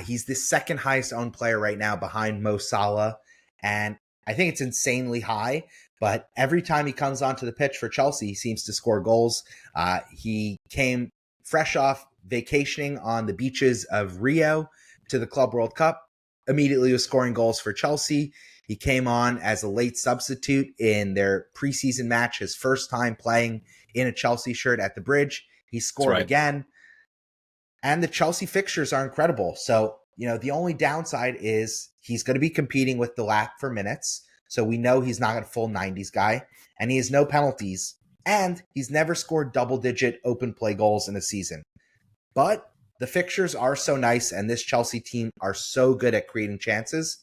He's the second highest owned player right now behind Mo Salah. And I think it's insanely high. But every time he comes onto the pitch for Chelsea, he seems to score goals. He came fresh off vacationing on the beaches of Rio to the Club World Cup. Immediately was scoring goals for Chelsea. He came on as a late substitute in their preseason match, his first time playing in a Chelsea shirt at the Bridge. He scored again. And the Chelsea fixtures are incredible. So, the only downside is he's going to be competing with Delap for minutes. So we know he's not a full 90s guy. And he has no penalties. And he's never scored double-digit open play goals in a season. But the fixtures are so nice, and this Chelsea team are so good at creating chances.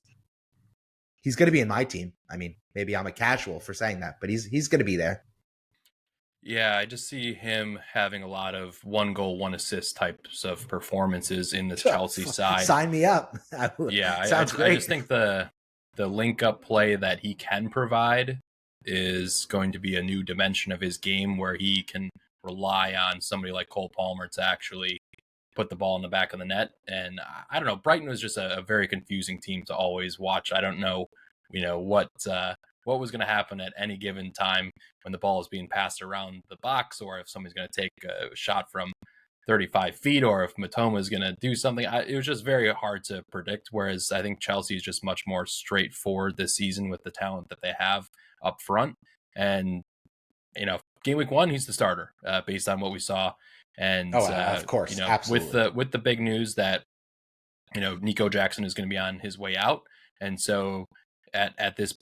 He's going to be in my team. I mean, maybe I'm a casual for saying that, but he's going to be there. Yeah, I just see him having a lot of 1 goal, 1 assist types of performances in this Chelsea side. Sign me up. Yeah, Sounds great. I just think the link-up play that he can provide is going to be a new dimension of his game where he can rely on somebody like Cole Palmer to actually put the ball in the back of the net. And I don't know, Brighton was just a very confusing team to always watch. I don't know, what was going to happen at any given time when the ball is being passed around the box, or if somebody's going to take a shot from 35 feet, or if Matoma is going to do something. It was just very hard to predict, whereas I think Chelsea is just much more straightforward this season with the talent that they have up front. And, game week 1, he's the starter based on what we saw. And of course, absolutely. with the big news that Nico Jackson is going to be on his way out, and so at this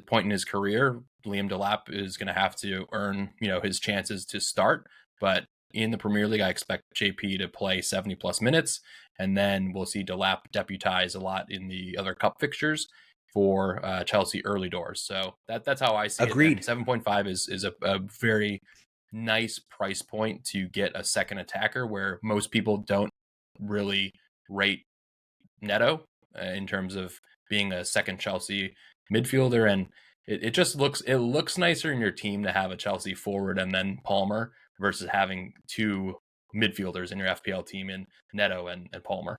point in his career, Liam Delap is going to have to earn his chances to start. But in the Premier League, I expect JP to play 70 plus minutes, and then we'll see Delap deputize a lot in the other cup fixtures for Chelsea early doors. So that's how I see Agreed. it. 7.5 is a very nice price point to get a second attacker, where most people don't really rate Neto in terms of being a second Chelsea midfielder. And it just looks nicer in your team to have a Chelsea forward and then Palmer versus having 2 midfielders in your FPL team in Neto and Palmer.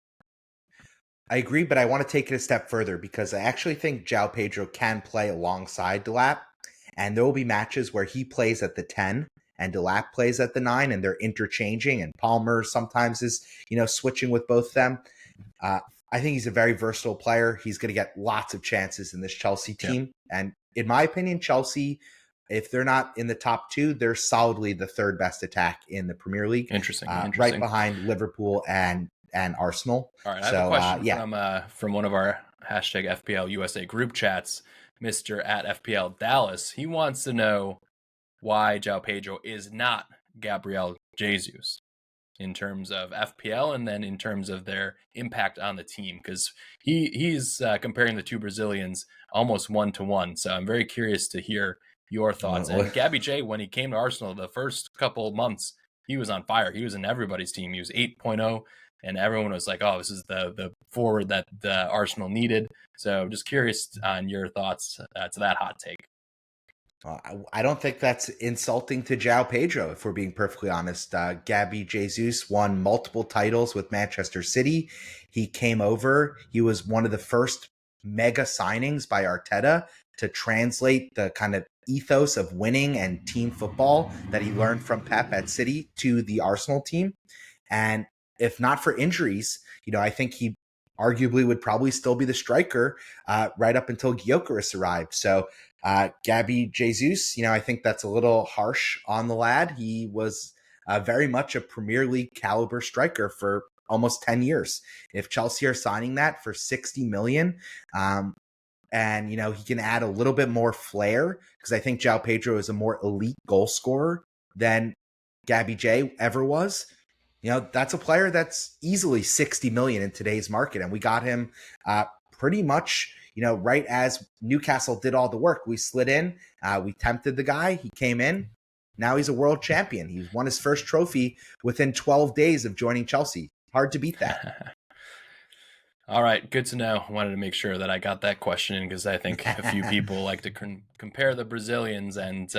I agree, but I want to take it a step further because I actually think João Pedro can play alongside Delap, and there will be matches where he plays at the 10 and Delap plays at the 9, and they're interchanging, and Palmer sometimes is, switching with both of them. I think he's a very versatile player. He's going to get lots of chances in this Chelsea team. Yeah. And in my opinion, Chelsea, if they're not in the top 2, they're solidly the 3rd best attack in the Premier League. Interesting. Right behind Liverpool and Arsenal. All right, I have a question from one of our hashtag FPL USA group chats, Mr. at FPL Dallas. He wants to know why João Pedro is not Gabriel Jesus in terms of FPL and then in terms of their impact on the team, because he's comparing the 2 Brazilians almost 1-to-1. So I'm very curious to hear your thoughts. And Gabby J, when he came to Arsenal the first couple of months, he was on fire. He was in everybody's team. He was 8.0, and everyone was like, oh, this is the forward that the Arsenal needed. So just curious on your thoughts to that hot take. I don't think that's insulting to João Pedro, if we're being perfectly honest. Gabby Jesus won multiple titles with Manchester City. He came over. He was one of the first mega signings by Arteta to translate the kind of ethos of winning and team football that he learned from Pep at City to the Arsenal team. And if not for injuries, I think he arguably would probably still be the striker right up until Gyökeres arrived. So Gabby Jesus, I think that's a little harsh on the lad. He was very much a Premier League caliber striker for almost 10 years. If Chelsea are signing that for 60 million, and he can add a little bit more flair, because I think João Pedro is a more elite goal scorer than Gabby J ever was. That's a player that's easily 60 million in today's market. And we got him pretty much, right as Newcastle did all the work. We slid in, we tempted the guy, he came in. Now he's a world champion. He's won his first trophy within 12 days of joining Chelsea. Hard to beat that. All right, good to know. I wanted to make sure that I got that question in, because I think a few people like to compare the Brazilians and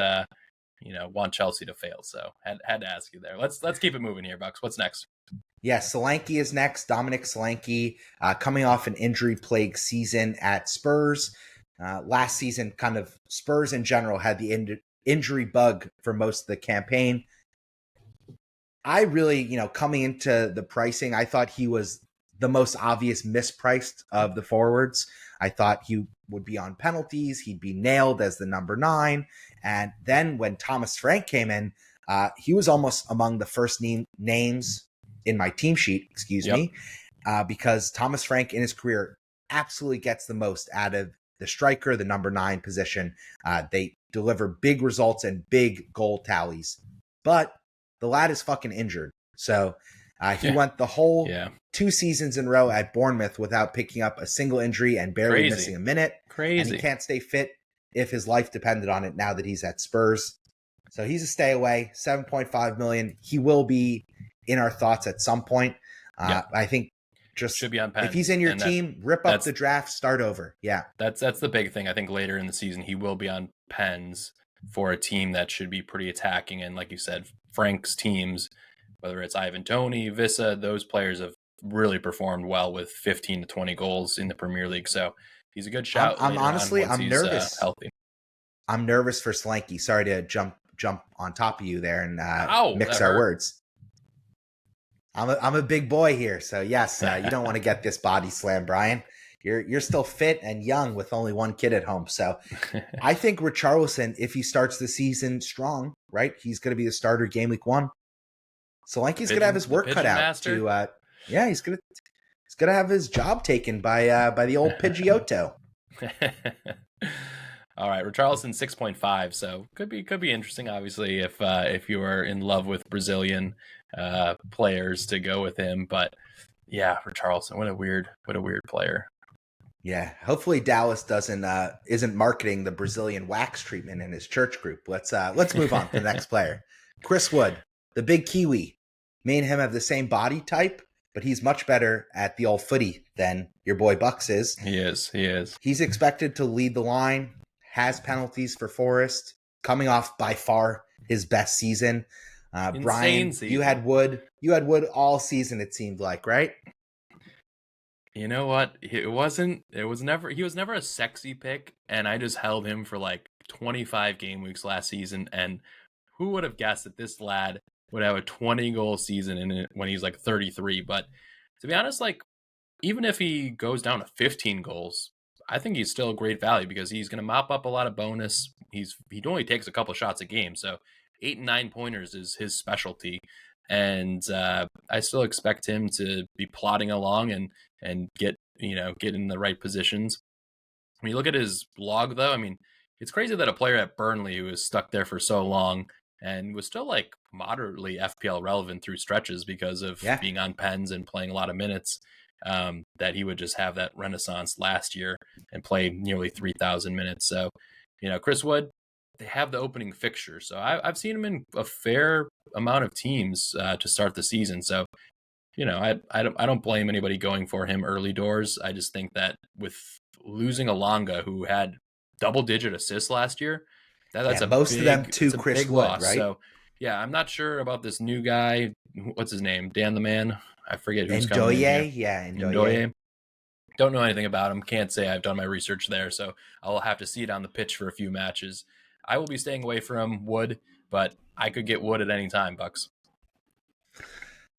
want Chelsea to fail. So had to ask you there. Let's keep it moving here, Bucks. What's next? Yeah, Solanke is next. Dominic Solanke, coming off an injury-plagued season at Spurs. Last season, kind of Spurs in general had the injury bug for most of the campaign. I really, coming into the pricing, I thought he was the most obvious mispriced of the forwards. I thought he would be on penalties. He'd be nailed as the number 9. And then when Thomas Frank came in, he was almost among the first names in my team sheet, because Thomas Frank in his career absolutely gets the most out of the striker, the number 9 position. They deliver big results and big goal tallies. But the lad is fucking injured. So he went the whole 2 seasons in a row at Bournemouth without picking up a single injury and barely missing a minute. And he can't stay fit if his life depended on it now that he's at Spurs. So he's a stay away, 7.5 million. He will be in our thoughts at some point. I think just should be on pens. If he's in your team, rip up the draft, start over. Yeah. That's the big thing. I think later in the season, he will be on pens for a team that should be pretty attacking. And like you said, Frank's teams, whether it's Ivan Toney, Vissa, those players have really performed well with 15 to 20 goals in the Premier League. So he's a good shout. I'm nervous. Healthy. I'm nervous for Solanke. Sorry to jump on top of you there and mix our words. I'm a big boy here, so yes, you don't want to get this body slam, Brian. You're still fit and young with only one kid at home. So I think Richarlison, if he starts the season strong, right, he's going to be the starter game week 1. Solanke's going to have his work cut out. He's going to have his job taken by the old Pidgeotto. All right, Richarlison 6.5, so could be interesting. Obviously, if you are in love with Brazilian players, to go with him. But yeah, Richarlison, what a weird player. Yeah, hopefully Dallas isn't marketing the Brazilian wax treatment in his church group. Let's move on to the next player, Chris Wood, the big Kiwi. Me and him have the same body type, but he's much better at the old footy than your boy Bucks is. He is. He's expected to lead the line. Has penalties for Forest, coming off by far his best season. Brian, season. You had Wood all season, it seemed like, right? You know what? He was never a sexy pick, and I just held him for like 25 game weeks last season. And who would have guessed that this lad would have a 20-goal season in it when he's like 33? But to be honest, like, even if he goes down to 15 goals, I think he's still a great value, because he's going to mop up a lot of bonus. He only takes a couple shots a game, so 8 and 9 pointers is his specialty. And I still expect him to be plodding along and get in the right positions. When you look at his log, though, I mean, it's crazy that a player at Burnley who was stuck there for so long and was still like moderately FPL relevant through stretches because of being on pens and playing a lot of minutes, that he would just have that renaissance last year and play nearly 3,000 minutes. So, Chris Wood, they have the opening fixture. So I've seen him in a fair amount of teams to start the season. So, I don't blame anybody going for him early doors. I just think that with losing Alanga, who had double-digit assists last year, that's most of them to Chris Wood, loss. Right? So, I'm not sure about this new guy. What's his name? Dan the Man? I forget who's coming in here. Ndoye. Don't know anything about him. Can't say I've done my research there, so I'll have to see it on the pitch for a few matches. I will be staying away from Wood, but I could get Wood at any time, Bucks.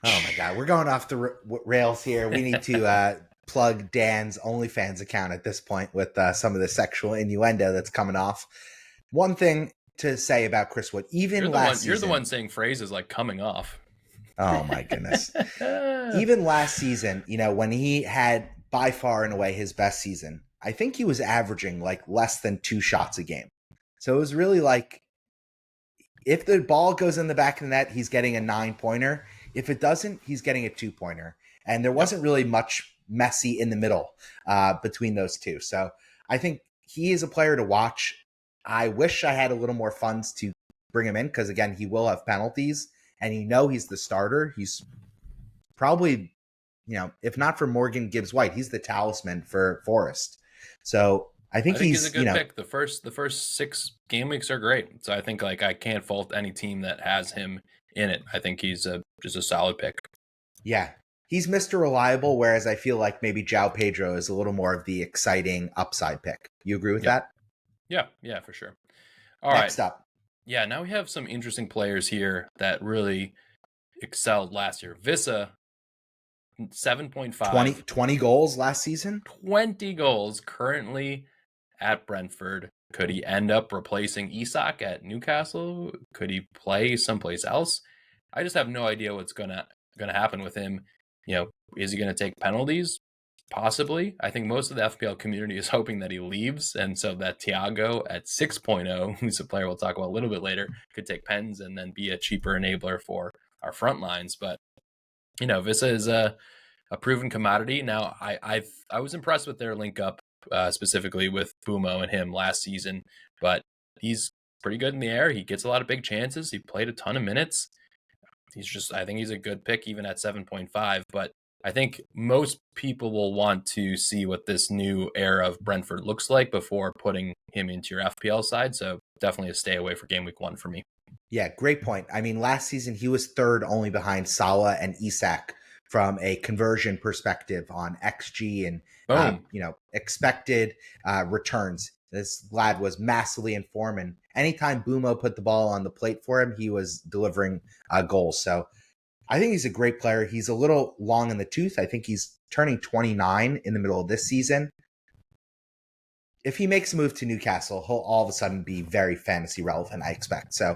Oh my God, we're going off the rails here. We need to plug Dan's OnlyFans account at this point with some of the sexual innuendo that's coming off. One thing to say about Chris Wood, even last season... You're the one saying phrases like coming off. Oh, my goodness. Even last season, when he had by far and away his best season, I think he was averaging like less than 2 shots a game. So it was really like, if the ball goes in the back of the net, he's getting a 9-pointer. If it doesn't, he's getting a 2-pointer. And there wasn't really much messy in the middle between those two. So I think he is a player to watch. I wish I had a little more funds to bring him in because, again, he will have penalties. And he's the starter. He's probably, if not for Morgan Gibbs-White, he's the talisman for Forest. So I think he's a good pick. The first 6 game weeks are great. So I think I can't fault any team that has him in it. I think he's just a solid pick. Yeah. He's Mr. Reliable, whereas I feel like maybe João Pedro is a little more of the exciting upside pick. You agree with that? Yeah, for sure. Next up. Yeah, now we have some interesting players here that really excelled last year. Visa, 7.5. 20 goals last season? 20 goals currently at Brentford. Could he end up replacing Isak at Newcastle? Could he play someplace else? I just have no idea what's gonna happen with him. Is he going to take penalties? Possibly. I think most of the FPL community is hoping that he leaves, and so that Thiago at 6.0, who's a player we'll talk about a little bit later, could take pens and then be a cheaper enabler for our front lines. But Visa is a proven commodity. Now, I was impressed with their link up, specifically with Bumo and him last season, but he's pretty good in the air. He gets a lot of big chances. He played a ton of minutes. I think he's a good pick even at 7.5, but I think most people will want to see what this new era of Brentford looks like before putting him into your FPL side. So definitely a stay away for game week 1 for me. Yeah, great point. I mean, last season he was third only behind Salah and Isak from a conversion perspective on XG and expected returns. This lad was massively in form, and anytime Bumo put the ball on the plate for him, he was delivering goals. So I think he's a great player. He's a little long in the tooth. I think he's turning 29 in the middle of this season. If he makes a move to Newcastle, he'll all of a sudden be very fantasy relevant, I expect. So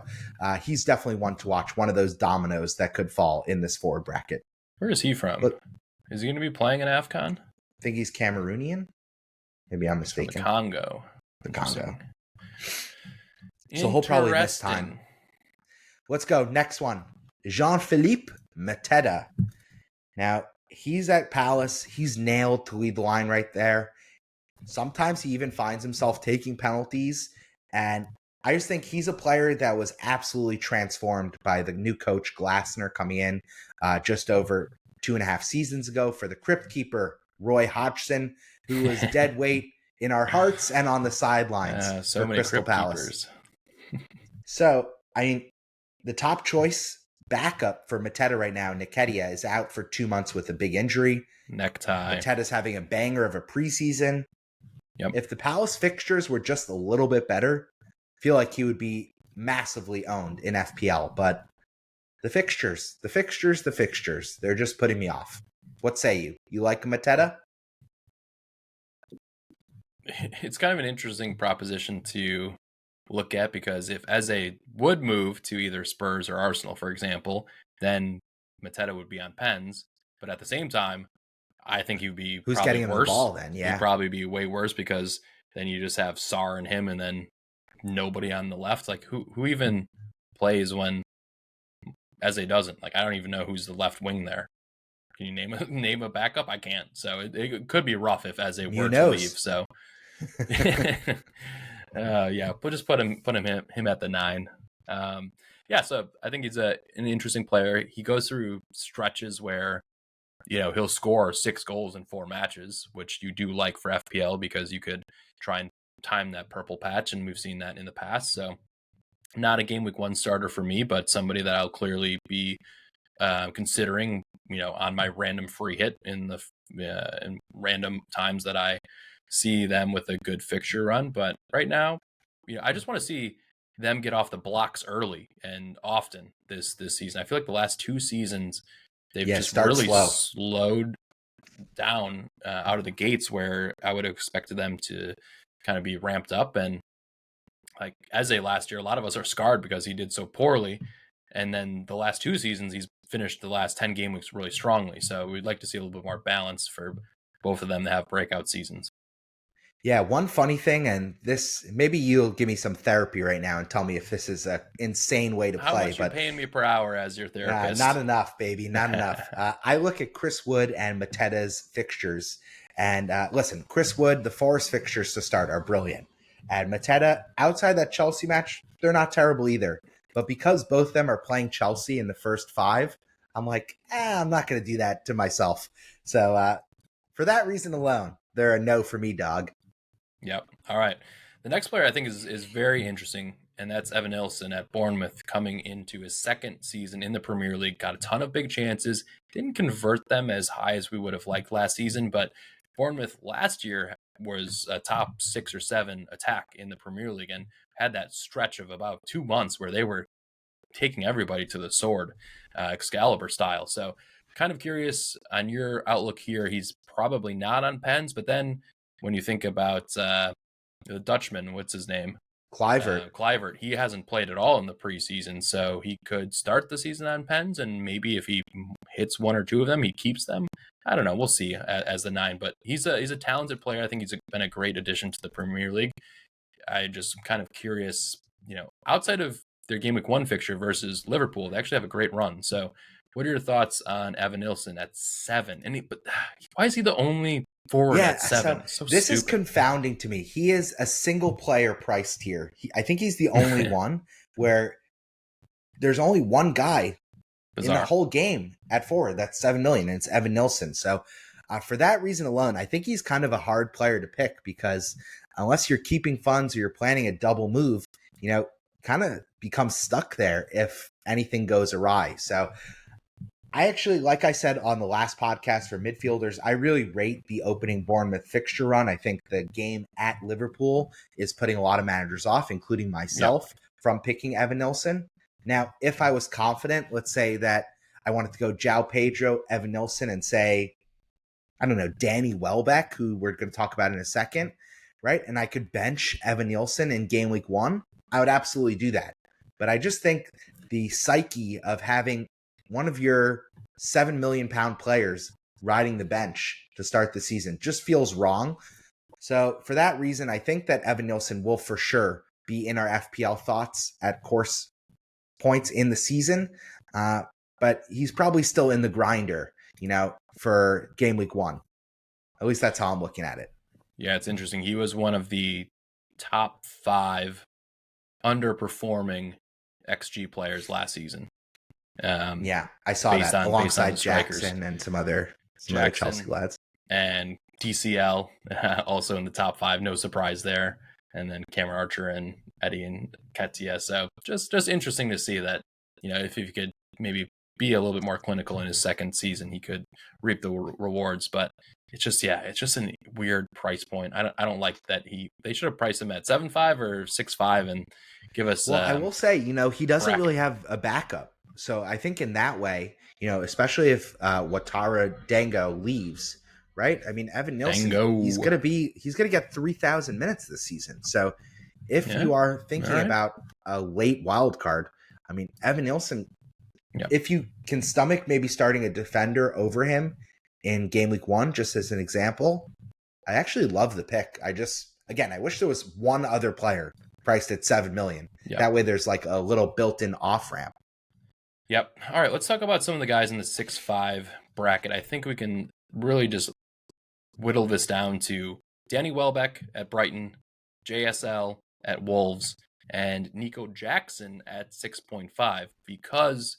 he's definitely one to watch, one of those dominoes that could fall in this forward bracket. Where is he from? Is he going to be playing in AFCON? I think he's Cameroonian. Maybe I'm mistaken. The Congo. So he'll probably miss time. Let's go. Next one. Jean-Philippe Mateta. Now, he's at Palace. He's nailed to lead the line right there. Sometimes he even finds himself taking penalties. And I just think he's a player that was absolutely transformed by the new coach Glasner coming in just over 2.5 seasons ago for the Crypt Keeper, Roy Hodgson, who was dead weight in our hearts and on the sidelines for Crystal Palace. So, I mean, the top choice backup for Mateta right now, Nketiah, is out for 2 months with a big injury. Necktie. Mateta's having a banger of a preseason. Yep. If the Palace fixtures were just a little bit better, I feel like he would be massively owned in FPL. But the fixtures, they're just putting me off. What say you? You like Mateta? It's kind of an interesting proposition to look at because if Eze would move to either Spurs or Arsenal, for example, then Mateta would be on pens. But at the same time, I think he would be who's probably getting him worse. The ball then? Yeah, he'd probably be way worse because then you just have Sarr and him, and then nobody on the left. Like who even plays when Eze doesn't? Like I don't even know who's the left wing there. Can you name a backup? I can't. So it could be rough if Eze were to leave. So yeah, we'll just put him at the 9. Yeah, so I think he's an interesting player. He goes through stretches where he'll score 6 goals in 4 matches, which you do like for FPL because you could try and time that purple patch, and we've seen that in the past. So not a game week 1 starter for me, but somebody that I'll clearly be considering, on my random free hit in random times that I see them with a good fixture run. But right now, I just want to see them get off the blocks early and often this season. I feel like the last 2 seasons they've just really slowed down out of the gates, where I would have expected them to kind of be ramped up. And like Eze last year, a lot of us are scarred because he did so poorly. And then the last 2 seasons, he's finished the last 10 game weeks really strongly. So we'd like to see a little bit more balance for both of them to have breakout seasons. Yeah, one funny thing, and this, maybe you'll give me some therapy right now and tell me if this is an insane way to How play. much you paying me per hour as your therapist? Not enough, baby, not enough. I look at Chris Wood and Mateta's fixtures, and listen, Chris Wood, the Forest fixtures to start are brilliant, and Mateta, outside that Chelsea match, they're not terrible either. But because both of them are playing Chelsea in the first 5, I'm like, I'm not going to do that to myself. So for that reason alone, they're a no for me, dog. Yep. All right. The next player I think is very interesting, and that's Evan Nilsson at Bournemouth, coming into his second season in the Premier League. Got a ton of big chances, didn't convert them as high as we would have liked last season, but Bournemouth last year was a top 6 or 7 attack in the Premier League and had that stretch of about 2 months where they were taking everybody to the sword, Excalibur style. So kind of curious on your outlook here. He's probably not on pens, but then when you think about the Dutchman, what's his name? Kluivert. He hasn't played at all in the preseason, so he could start the season on pens, and maybe if he hits 1 or 2 of them, he keeps them. I don't know. We'll see as the 9, but he's a talented player. I think he's been a great addition to the Premier League. I just kind of curious, outside of their game week 1 fixture versus Liverpool, they actually have a great run. So what are your thoughts on Evan Nilsson at 7? But why is he the only forward at 7? So this is confounding to me. He is a single player priced here. I think he's the only one where there's only one guy in the whole game at forward. That's 7 million, and it's Evan Nilsson. So for that reason alone, I think he's kind of a hard player to pick, because unless you're keeping funds or you're planning a double move, kind of become stuck there if anything goes awry. So I actually, like I said on the last podcast for midfielders, I really rate the opening Bournemouth fixture run. I think the game at Liverpool is putting a lot of managers off, including myself, from picking Evan Nilsson. Now, if I was confident, let's say that I wanted to go João Pedro, Evan Nilsson, and say, I don't know, Danny Welbeck, who we're going to talk about in a second, right? And I could bench Evan Nilsson in game week 1, I would absolutely do that. But I just think the psyche of having one of your 7 million pound players riding the bench to start the season just feels wrong. So for that reason, I think that Evan Nilsson will for sure be in our FPL thoughts at course points in the season. But he's probably still in the grinder, for game week 1. At least that's how I'm looking at it. Yeah, it's interesting. He was one of the top 5 underperforming XG players last season. I saw that alongside Jackson and some other Chelsea lads. And TCL also in the top 5, no surprise there. And then Cameron Archer and Eddie and Ketia. So just interesting to see that, if he could maybe be a little bit more clinical in his second season, he could reap the rewards. But it's just a weird price point. I don't like that they should have priced him at 7.5 or 6.5 and give us. Well, I will say, he doesn't really have a backup. So I think in that way, especially if Ouattara Dango leaves, right? I mean, Evan Nilsson, he's going to get 3,000 minutes this season. So if you are thinking about a late wild card, I mean, Evan Nilsson, if you can stomach maybe starting a defender over him in game week 1, just as an example, I actually love the pick. I wish there was one other player priced at 7 million. Yep. That way there's like a little built-in off-ramp. Yep. All right, let's talk about some of the guys in the 6-5 bracket. I think we can really just whittle this down to Danny Welbeck at Brighton, JSL at Wolves, and Nico Jackson at 6.5, because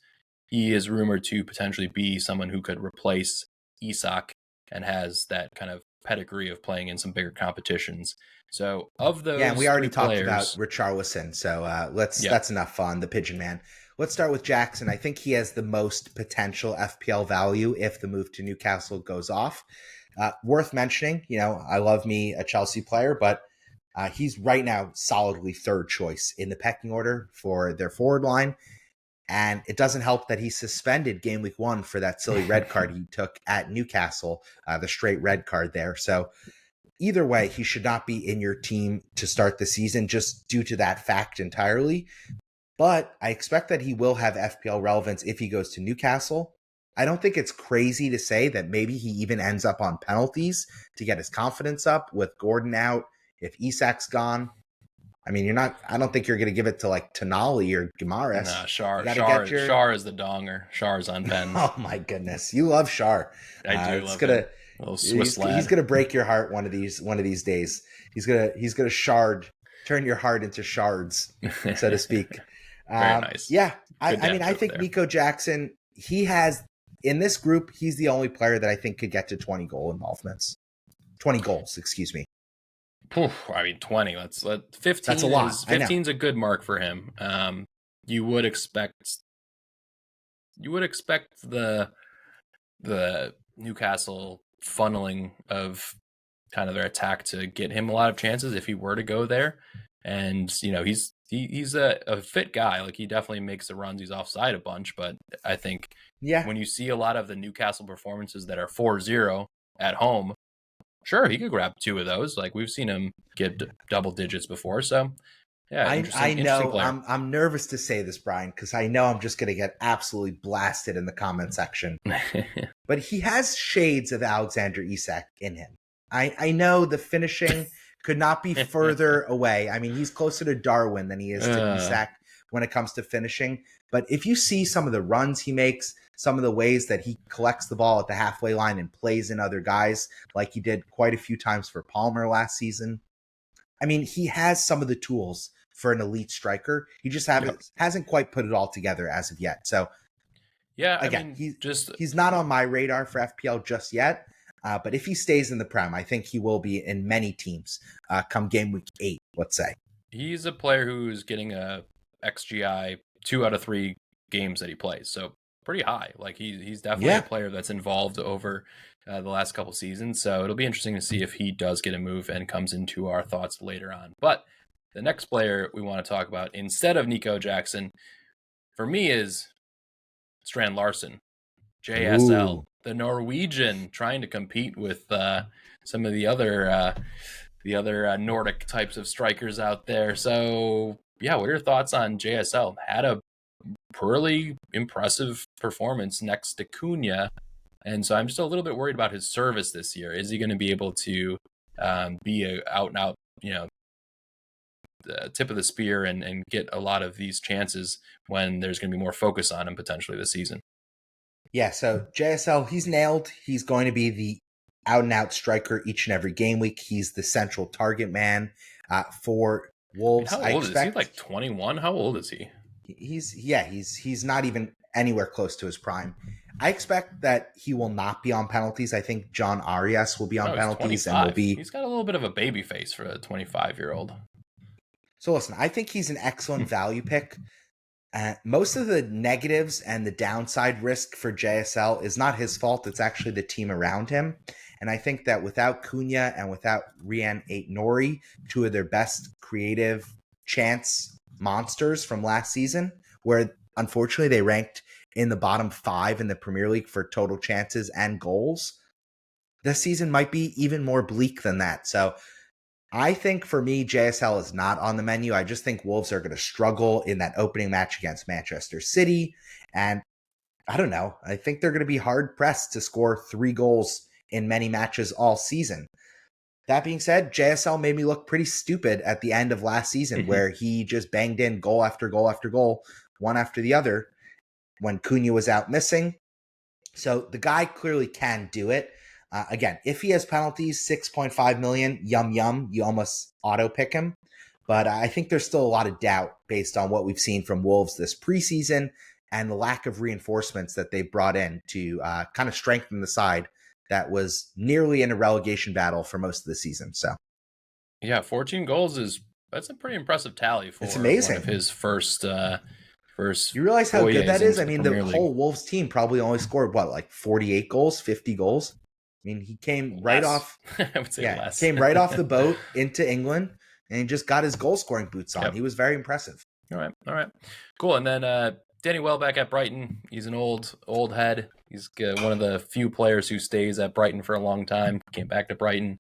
he is rumored to potentially be someone who could replace Isak and has that kind of pedigree of playing in some bigger competitions. So of those, and we already talked about Richarlison, so that's enough fun. The Pigeon Man. Let's start with Jackson. I think he has the most potential FPL value if the move to Newcastle goes off. Worth mentioning, I love me a Chelsea player, but he's right now solidly third choice in the pecking order for their forward line. And it doesn't help that he suspended game week 1 for that silly red card he took at Newcastle, the straight red card there. So either way, he should not be in your team to start the season just due to that fact entirely. But I expect that he will have FPL relevance if he goes to Newcastle. I don't think it's crazy to say that maybe he even ends up on penalties to get his confidence up with Gordon out. If Isak's gone, I mean, I don't think you're going to give it to like Tonali or Guimarães. Nah, Shar is the donger. Shar's on Ben. Oh my goodness. You love Shar. I do love him. A little Swiss lad. He's going to break your heart one of these days. He's going to turn your heart into shards, so to speak. Very nice. Yeah. I think Nico Jackson, he has, in this group, he's the only player that I think could get to 20 goals, excuse me. I mean, 20. 15. That's a lot. 15's a good mark for him. You would expect the Newcastle funneling of kind of their attack to get him a lot of chances if he were to go there. And he's a fit guy. Like, he definitely makes the runs. He's offside a bunch, but I think when you see a lot of the Newcastle performances that are 4-0 at home, sure, he could grab 2 of those. Like, we've seen him get double digits before. So, yeah, I know. I'm nervous to say this, Brian, because I know I'm just going to get absolutely blasted in the comment section. But he has shades of Alexander Isak in him. I know the finishing could not be further away. I mean, he's closer to Darwin than he is to Isak when it comes to finishing. But if you see some of the runs he makes, some of the ways that he collects the ball at the halfway line and plays in other guys, like he did quite a few times for Palmer last season. I mean, he has some of the tools for an elite striker. He just hasn't quite put it all together as of yet. So, yeah, again, he's not on my radar for FPL just yet. But if he stays in the Prem, I think he will be in many teams come game week 8, let's say. He's a player who's getting a XGI 2 out of 3 games that he plays. So pretty high. Like, he's definitely a player that's involved over the last couple seasons. So it'll be interesting to see if he does get a move and comes into our thoughts later on. But the next player we want to talk about instead of Nico Jackson, for me, is Strand Larsen, JSL. Ooh. The Norwegian, trying to compete with some of the other Nordic types of strikers out there. So, yeah, what are your thoughts on JSL? Had a really impressive performance next to Cunha, and so I'm just a little bit worried about his service this year. Is he going to be able to be a out and out, the tip of the spear and get a lot of these chances when there's going to be more focus on him potentially this season? Yeah, so JSL, he's nailed. He's going to be the out-and-out striker each and every game week. He's the central target man for Wolves. How old is he? Like 21? How old is he? He's not even anywhere close to his prime. I expect that he will not be on penalties. I think John Arias will be on penalties and will be. He's got a little bit of a baby face for a 25-year-old. So listen, I think he's an excellent value pick. Most of the negatives and the downside risk for JSL is not his fault. It's actually the team around him. And I think that without Cunha and without Rian Nori, 2 of their best creative chance monsters from last season, where unfortunately they ranked in the bottom 5 in the Premier League for total chances and goals, this season might be even more bleak than that. So I think for me, JSL is not on the menu. I just think Wolves are going to struggle in that opening match against Manchester City. And I don't know. I think they're going to be hard pressed to score 3 goals in many matches all season. That being said, JSL made me look pretty stupid at the end of last season where he just banged in goal after goal after goal, one after the other, when Cunha was out missing. So the guy clearly can do it. Again, if he has penalties, 6.5 million, yum, you almost auto pick him. But I think there's still a lot of doubt based on what we've seen from Wolves this preseason and the lack of reinforcements that they've brought in to kind of strengthen the side that was nearly in a relegation battle for most of the season. So, yeah, 14 goals that's a pretty impressive tally for it's amazing. One of his first. You realize how good that is? I mean, the whole Wolves team probably only scored like 48 goals, 50 goals. I mean, he came right off. I would say less. Came right off the boat into England, and he just got his goal scoring boots on. Yep. He was very impressive. All right, cool. And then Danny Welbeck at Brighton. He's an old head. He's one of the few players who stays at Brighton for a long time. Came back to Brighton.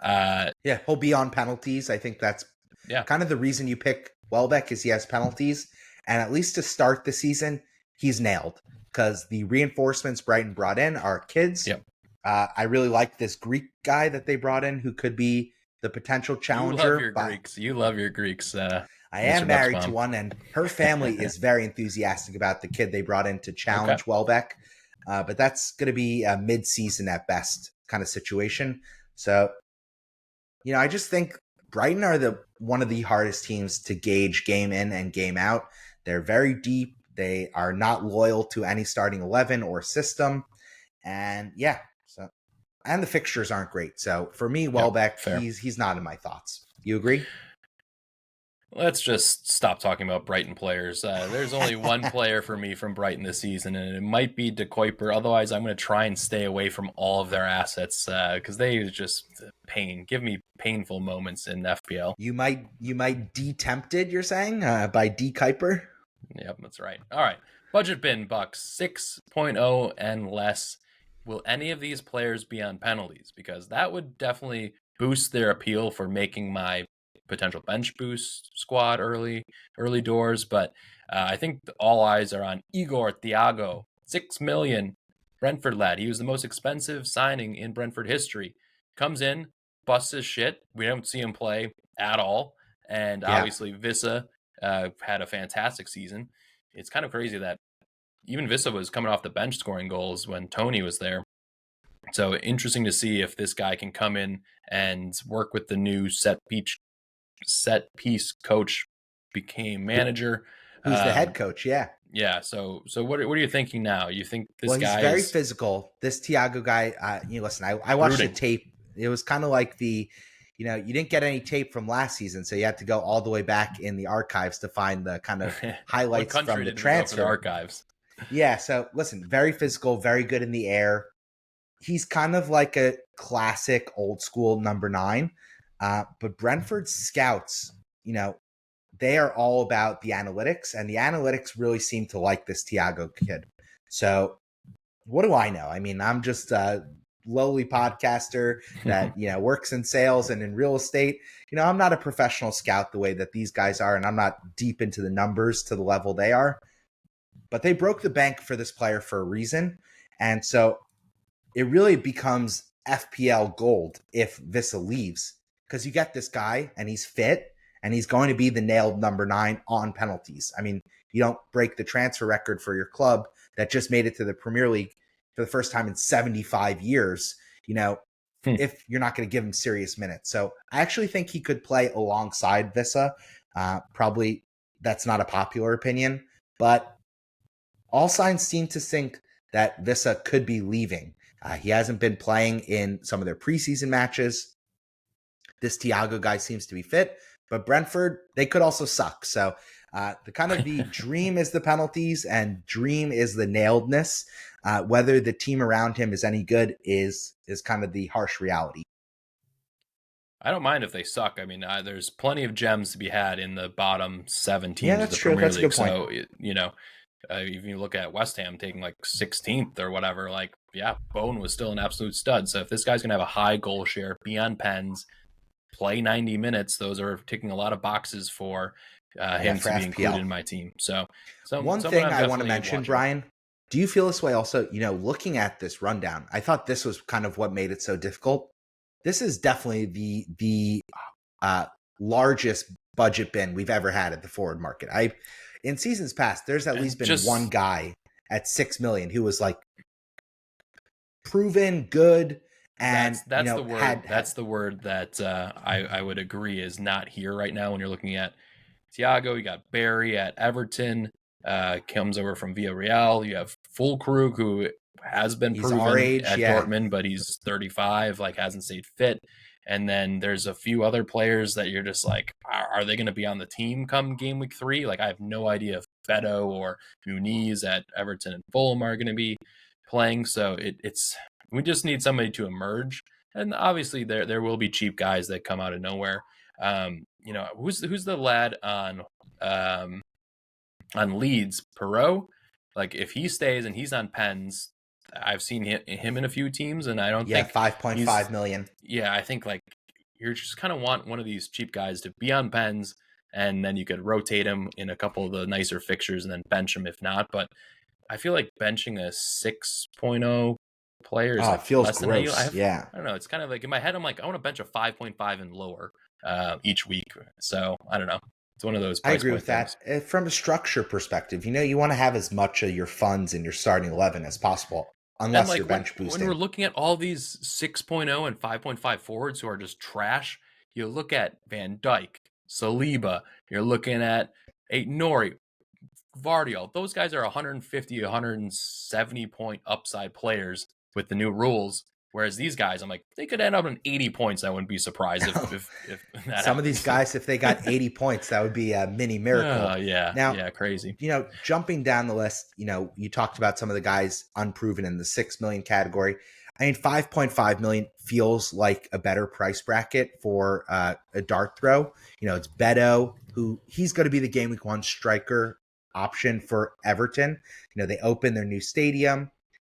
He'll be on penalties. I think that's kind of the reason you pick Welbeck is he has penalties. And at least to start the season, he's nailed because the reinforcements Brighton brought in are kids. Yep. I really like this Greek guy that they brought in who could be the potential challenger. You love your Greeks. You love your Greeks. I am married to one, and her family is very enthusiastic about the kid they brought in to challenge Welbeck. But that's going to be a mid-season at best kind of situation. So, I just think Brighton are one of the hardest teams to gauge game in and game out. They're very deep. They are not loyal to any starting 11 or system. And and the fixtures aren't great. So for me, Welbeck, he's not in my thoughts. You agree? Let's just stop talking about Brighton players. There's only one player for me from Brighton this season, and it might be De Kuiper. Otherwise, I'm going to try and stay away from all of their assets because they just give me painful moments in FPL. You might de-tempted, you're saying, by De Kuiper? Yep, that's right. All right. Budget bin, Bucks, 6.0 and less. Will any of these players be on penalties? Because that would definitely boost their appeal for making my potential bench boost squad early doors. But I think all eyes are on Igor Thiago, 6 million, Brentford lad. He was the most expensive signing in Brentford history. Comes in, busts his shit. We don't see him play at all. And obviously Vissa had a fantastic season. It's kind of crazy that even Vissa was coming off the bench scoring goals when Tony was there. So interesting to see if this guy can come in and work with the new set piece coach, became manager. Who's the head coach? Yeah. Yeah. So what are you thinking now? You think this guy he's very physical. This Thiago guy, listen, I watched the tape. It was kind of like you didn't get any tape from last season, so you had to go all the way back in the archives to find the kind of highlights from the transfer archives. Yeah, so listen, very physical, very good in the air. He's kind of like a classic old school number 9. But Brentford scouts, they are all about the analytics, and the analytics really seem to like this Thiago kid. So what do I know? I mean, I'm just a lowly podcaster that, works in sales and in real estate. I'm not a professional scout the way that these guys are, and I'm not deep into the numbers to the level they are. But they broke the bank for this player for a reason. And so it really becomes FPL gold if Vissa leaves, because you get this guy and he's fit and he's going to be the nailed number 9 on penalties. I mean, you don't break the transfer record for your club that just made it to the Premier League for the first time in 75 years, if you're not going to give him serious minutes. So I actually think he could play alongside Vissa. Probably that's not a popular opinion, but all signs seem to think that Vissa could be leaving. He hasn't been playing in some of their preseason matches. This Thiago guy seems to be fit, but Brentford, they could also suck. So the dream is the penalties and dream is the nailedness. Whether the team around him is any good is kind of the harsh reality. I don't mind if they suck. I mean, there's plenty of gems to be had in the bottom 7 teams of the Premier League. That's a good point. So, if you look at West Ham taking like 16th or whatever, Bone was still an absolute stud. So if this guy's going to have a high goal share, be on pens, play 90 minutes, those are ticking a lot of boxes for him to be included in my team. So one thing I want to mention, Brian, do you feel this way also? Looking at this rundown, I thought this was kind of what made it so difficult. This is definitely the largest budget bin we've ever had at the forward market. In seasons past, there's at least been one guy at 6 million who was like proven good, and that's the word. That's the word that I would agree is not here right now. When you're looking at Thiago, you got Barry at Everton, comes over from Villarreal. You have Fulkrug, who has been proven our age, at Dortmund, but he's 35, hasn't stayed fit. And then there's a few other players that you're just like, are they going to be on the team come game week 3? I have no idea if Beto or Muniz at Everton and Fulham are going to be playing. So we just need somebody to emerge. And obviously there will be cheap guys that come out of nowhere. Who's the lad on on Leeds, Perot, like if he stays and he's on pens, I've seen him in a few teams, and I don't Yeah, think 5.5 million. Yeah, I think like you're just kind of want one of these cheap guys to be on pens, and then you could rotate him in a couple of the nicer fixtures and then bench him if not. But I feel like benching a 6.0 player is Oh, it like feels less than ideal. gross. Yeah. I don't know. It's kind of like in my head, I'm like, I want to bench a 5.5 and lower each week. So I don't know. It's one of those I price agree point with things. that. From a structure perspective, you want to have as much of your funds in your starting 11 as possible, And unless you're like bench when we're boosting. looking at all these 6.0 and 5.5 forwards who are just trash, you look at Van Dyke, Saliba, you're looking at Nori, Vardiol. Those guys are 150, 170 point upside players with the new rules. Whereas these guys, I'm like, they could end up in 80 points. I wouldn't be surprised if that Some of these happens. guys, if they got 80 points, that would be a mini miracle. Now, yeah, crazy. Jumping down the list, you talked about some of the guys unproven in the 6 million category. I mean, 5.5 million feels like a better price bracket for a dart throw. It's Beto, who he's going to be the game week 1 striker option for Everton. They open their new stadium,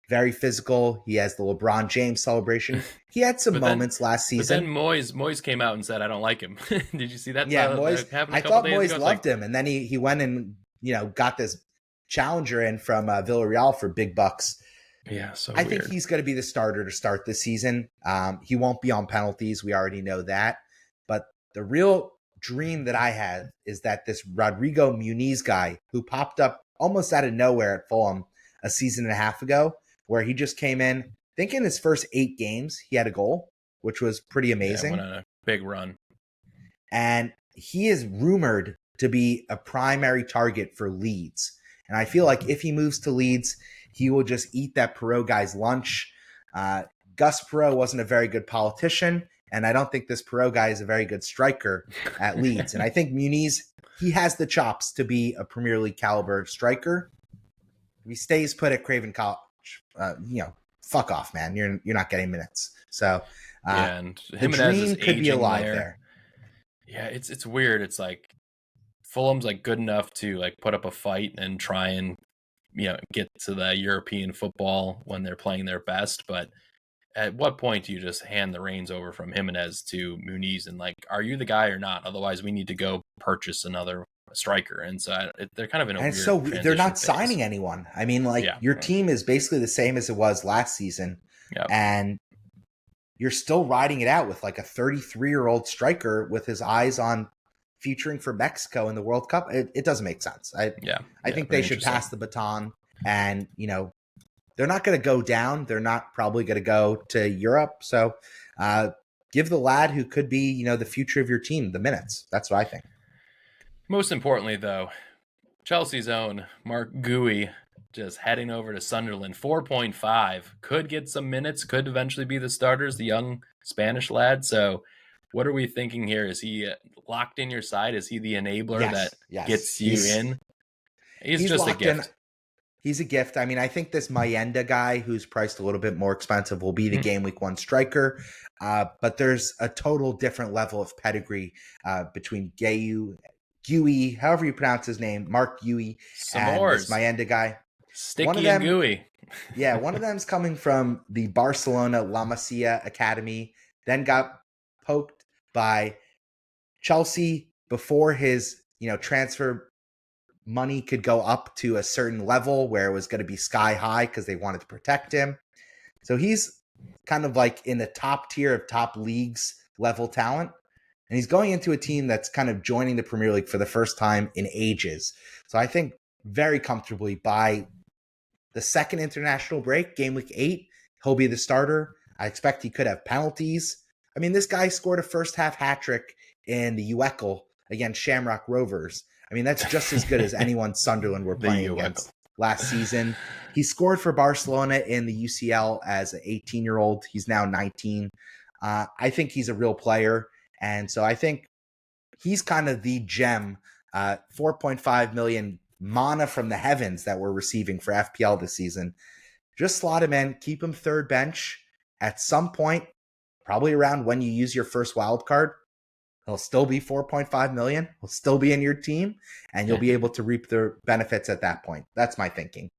very physical. He has the LeBron James celebration. He had some moments last season. But then Moyes came out and said, I don't like him. Did you see that? Yeah, Moyes. That happened I a couple thought days Moyes ago. loved him, and then he went and got this challenger in from Villarreal for big bucks. Yeah, so I weird. think he's going to be the starter to start this season. He won't be on penalties. We already know that. But the real dream that I have is that this Rodrigo Muniz guy who popped up almost out of nowhere at Fulham a season and a half ago, where he just came in, I think in his first 8 games, he had a goal, which was pretty amazing. Yeah, went on a big run. And he is rumored to be a primary target for Leeds. And I feel like if he moves to Leeds, he will just eat that Perot guy's lunch. Gus Perot wasn't a very good politician, and I don't think this Perot guy is a very good striker at Leeds. And I think Muniz, he has the chops to be a Premier League caliber striker. If he stays put at Craven College, fuck off, man. You're not getting minutes. So and the dream could be alive there. Yeah, it's weird. It's like Fulham's like good enough to like put up a fight and try and get to the European football when they're playing their best, but at what point do you just hand the reins over from Jimenez to Muniz and like, are you the guy or not? Otherwise, we need to go purchase another striker. And so they're kind of in a weird so they're not phase. signing anyone. I mean, your team is basically the same as it was last season, and you're still riding it out with like a 33-year-old striker with his eyes on featuring for Mexico in the World Cup. It doesn't make sense. I think they should pass the baton, and they're not going to go down. They're not probably going to go to Europe. So give the lad who could be, the future of your team the minutes. That's what I think. Most importantly, though, Chelsea's own Mark Guiu just heading over to Sunderland. 4.5. Could get some minutes, could eventually be the starters, the young Spanish lad. So what are we thinking here? Is he locked in your side? Is he the enabler that gets you in? He's just a gift. He's a gift. I mean, I think this Mayenda guy, who's priced a little bit more expensive, will be the game week 1 striker. But there's a total different level of pedigree between Guiu, however you pronounce his name, Mark Guiu, and this Mayenda guy. Sticky and gooey. Yeah, one of them's coming from the Barcelona La Masia Academy, then got poked by Chelsea before his, transfer money could go up to a certain level where it was going to be sky high because they wanted to protect him. So he's kind of like in the top tier of top leagues level talent. And he's going into a team that's kind of joining the Premier League for the first time in ages. So I think very comfortably by the second international break, game week 8, he'll be the starter. I expect he could have penalties. I mean, this guy scored a first half hat trick in the UECL against Shamrock Rovers. I mean, that's just as good as anyone Sunderland were playing against last season. He scored for Barcelona in the UCL as an 18-year-old. He's now 19. I think he's a real player. And so I think he's kind of the gem, 4.5 million mana from the heavens that we're receiving for FPL this season. Just slot him in, keep him third bench. At some point, probably around when you use your first wild card, He'll still be 4.5 million. He'll still be in your team, and you'll be able to reap the benefits at that point. That's my thinking.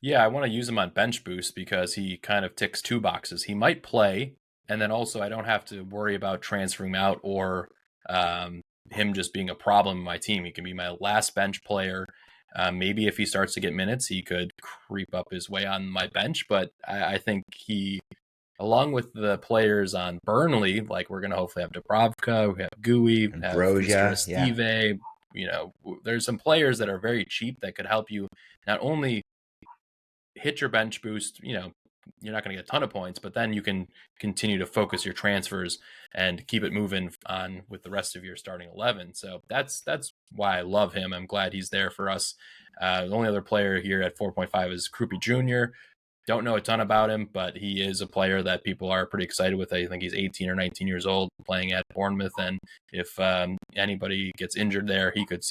Yeah, I want to use him on bench boost because he kind of ticks two boxes. He might play, and then also I don't have to worry about transferring him out or him just being a problem in my team. He can be my last bench player. Maybe if he starts to get minutes, he could creep up his way on my bench. But I think he, along with the players on Burnley, like we're going to hopefully have Dubravka, we have Guiu, we have Broja, Steve. There's some players that are very cheap that could help you not only hit your bench boost, you're not going to get a ton of points, but then you can continue to focus your transfers and keep it moving on with the rest of your starting 11. So that's why I love him. I'm glad he's there for us. The only other player here at 4.5 is Krupi Jr. Don't know a ton about him, but he is a player that people are pretty excited with. I think he's 18 or 19 years old playing at Bournemouth. And if anybody gets injured there, he could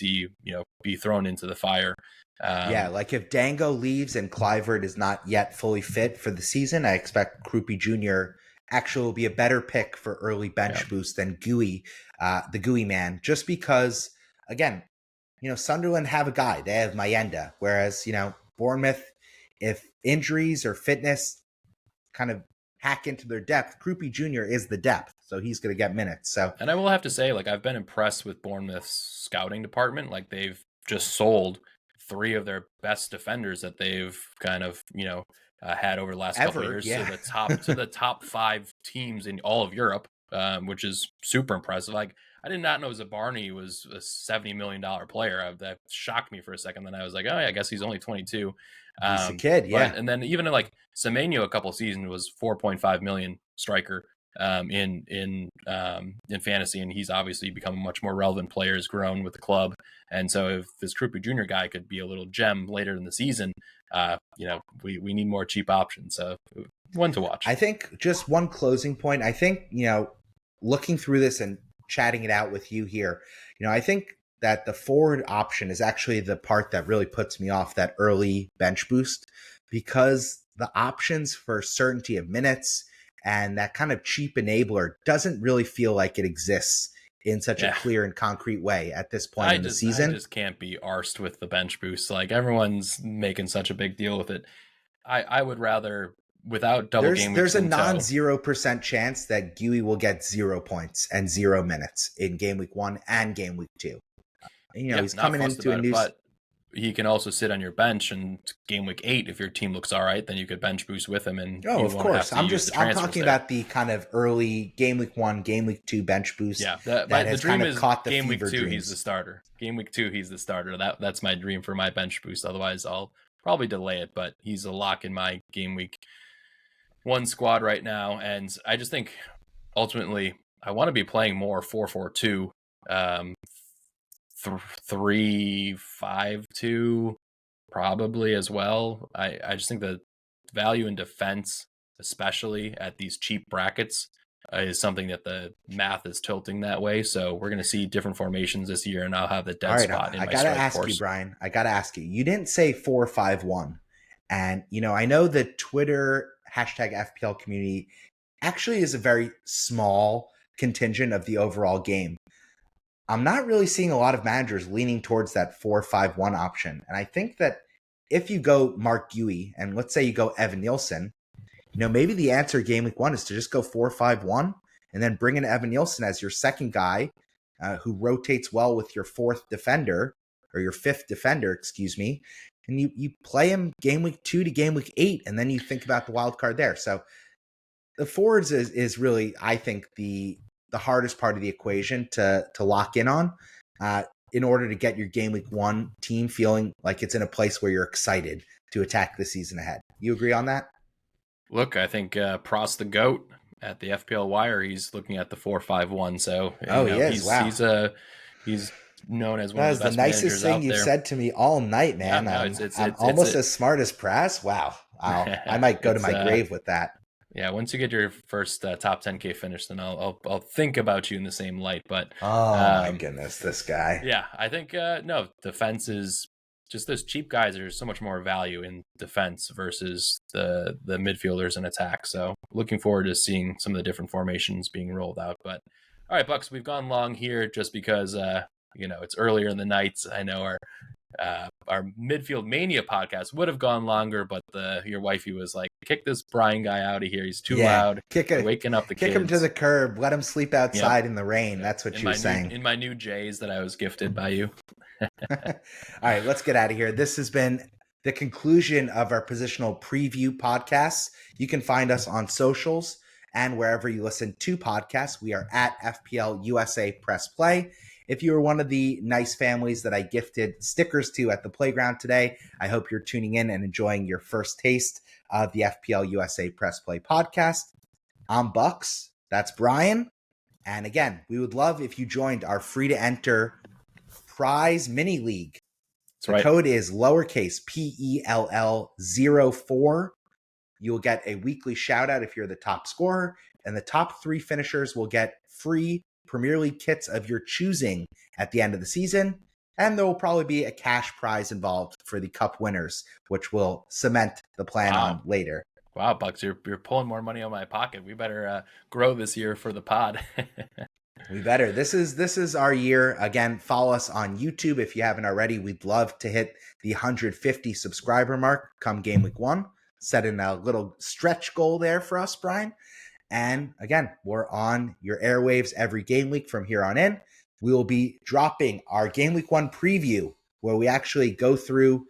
be thrown into the fire. Like if Dango leaves and Clivert is not yet fully fit for the season, I expect Krupi Jr. actually will be a better pick for early bench boost than Guiu, the Guiu man, just because, again, Sunderland have a guy. They have Mayenda, whereas, Bournemouth, if injuries or fitness kind of hack into their depth, Krupi Jr. is the depth, so he's going to get minutes. So, and I will have to say, I've been impressed with Bournemouth's scouting department. They've just sold 3 of their best defenders that they've kind of had over the last couple of years to the top 5 teams in all of Europe, which is super impressive. I did not know Zabarny was a $70 million player. That shocked me for a second. Then I was like, oh yeah, I guess he's only 22. He's a kid, yeah. And then even in Semenyo a couple of seasons was 4.5 million striker in fantasy, and he's obviously become a much more relevant player, has grown with the club. And so if this Krupi Jr. guy could be a little gem later in the season, we need more cheap options. So one to watch. I think just one closing point. I think, looking through this and chatting it out with you here, I think that the forward option is actually the part that really puts me off that early bench boost, because the options for certainty of minutes and that kind of cheap enabler doesn't really feel like it exists in such a clear and concrete way at this point in the season. I just can't be arsed with the bench boost. Everyone's making such a big deal with it. I would rather, without double game weeks, there's a non-0% chance that Guiu will get 0 points and 0 minutes in game week 1 and game week 2. He's coming into a new. But he can also sit on your bench, and game week 8, if your team looks all right, then you could bench boost with him. And of course, I'm talking about the kind of early game week 1, game week 2 bench boost. Yeah, the dream is caught the game week 2. Dreams. He's the starter. Game week 2, he's the starter. That's my dream for my bench boost. Otherwise, I'll probably delay it. But he's a lock in my game week 1 squad right now, and I just think ultimately I want to be playing more 4-4-2. 3-5-2 probably as well. I just think the value in defense, especially at these cheap brackets, is something that the math is tilting that way. So we're going to see different formations this year, and I'll have the dead spot in my strike force. I got to ask you, Brian. I got to ask you. You didn't say 4-5-1, and I know the Twitter #FPL community actually is a very small contingent of the overall game. I'm not really seeing a lot of managers leaning towards that 4-5-1 option. And I think that if you go Mark Guiu and let's say you go Evan Nielsen, maybe the answer game week 1 is to just go 4-5-1 and then bring in Evan Nielsen as your second guy who rotates well with your 4th defender or your 5th defender, excuse me. And you play him game week 2 to game week 8, and then you think about the wild card there. So the forwards is really, I think, the hardest part of the equation to lock in on in order to get your game week 1 team feeling like it's in a place where you're excited to attack the season ahead. You agree on that? Look, I think Prost the GOAT at the FPL Wire, he's looking at the 4-5-1. So he is. Wow. He's known as one of the best managers out there. That is the nicest thing you've said to me all night, man. Yeah, I'm almost as smart as Prass. Wow. I might go to my grave with that. Yeah, once you get your first top 10K finish, then I'll think about you in the same light. But my goodness, this guy. Yeah, I think no, defense is just those cheap guys. There's so much more value in defense versus the midfielders in attack. So looking forward to seeing some of the different formations being rolled out. But All right, Bucks, we've gone long here just because it's earlier in the night. I know our midfield mania podcast would have gone longer, but your wifey was like, kick this Brian guy out of here. He's too loud. Waking up the kids. Kick him to the curb. Let him sleep outside in the rain. That's what she was saying. In my new J's that I was gifted by you. All right, let's get out of here. This has been the conclusion of our positional preview podcasts. You can find us on socials and wherever you listen to podcasts. We are at FPL USA Press Play. If you were one of the nice families that I gifted stickers to at the playground today, I hope you're tuning in and enjoying your first taste of the FPL USA Press Play podcast. I'm Bucks. That's Brian. And again, we would love if you joined our free to enter prize mini league. The code is lowercase PELL04. You will get a weekly shout out if you're the top scorer, and the top 3 finishers will get free Premier League kits of your choosing at the end of the season. And there will probably be a cash prize involved for the cup winners, which will cement the plan on later. Wow, Bucks, you're pulling more money out of my pocket. We better grow this year for the pod. We better. This is our year. Again, follow us on YouTube if you haven't already. We'd love to hit the 150 subscriber mark come game week 1. Setting a little stretch goal there for us, Brian. And again, we're on your airwaves every game week from here on in. We will be dropping our game week 1 preview where we actually go through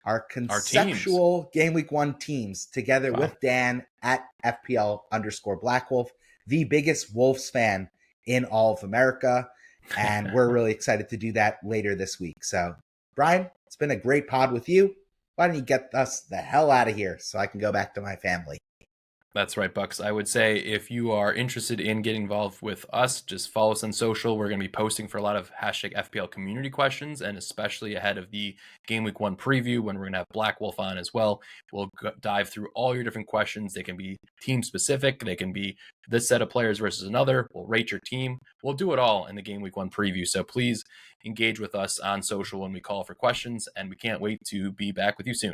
our conceptual game week 1 teams together with Dan at FPL_Blackwolf, the biggest Wolves fan in all of America. And we're really excited to do that later this week. So, Brian, it's been a great pod with you. Why don't you get us the hell out of here so I can go back to my family? That's right, Bucks. I would say if you are interested in getting involved with us, just follow us on social. We're going to be posting for a lot of hashtag FPL community questions, and especially ahead of the Game Week 1 preview when we're going to have Black Wolf on as well. We'll dive through all your different questions. They can be team specific. They can be this set of players versus another. We'll rate your team. We'll do it all in the Game Week 1 preview. So please engage with us on social when we call for questions, and we can't wait to be back with you soon.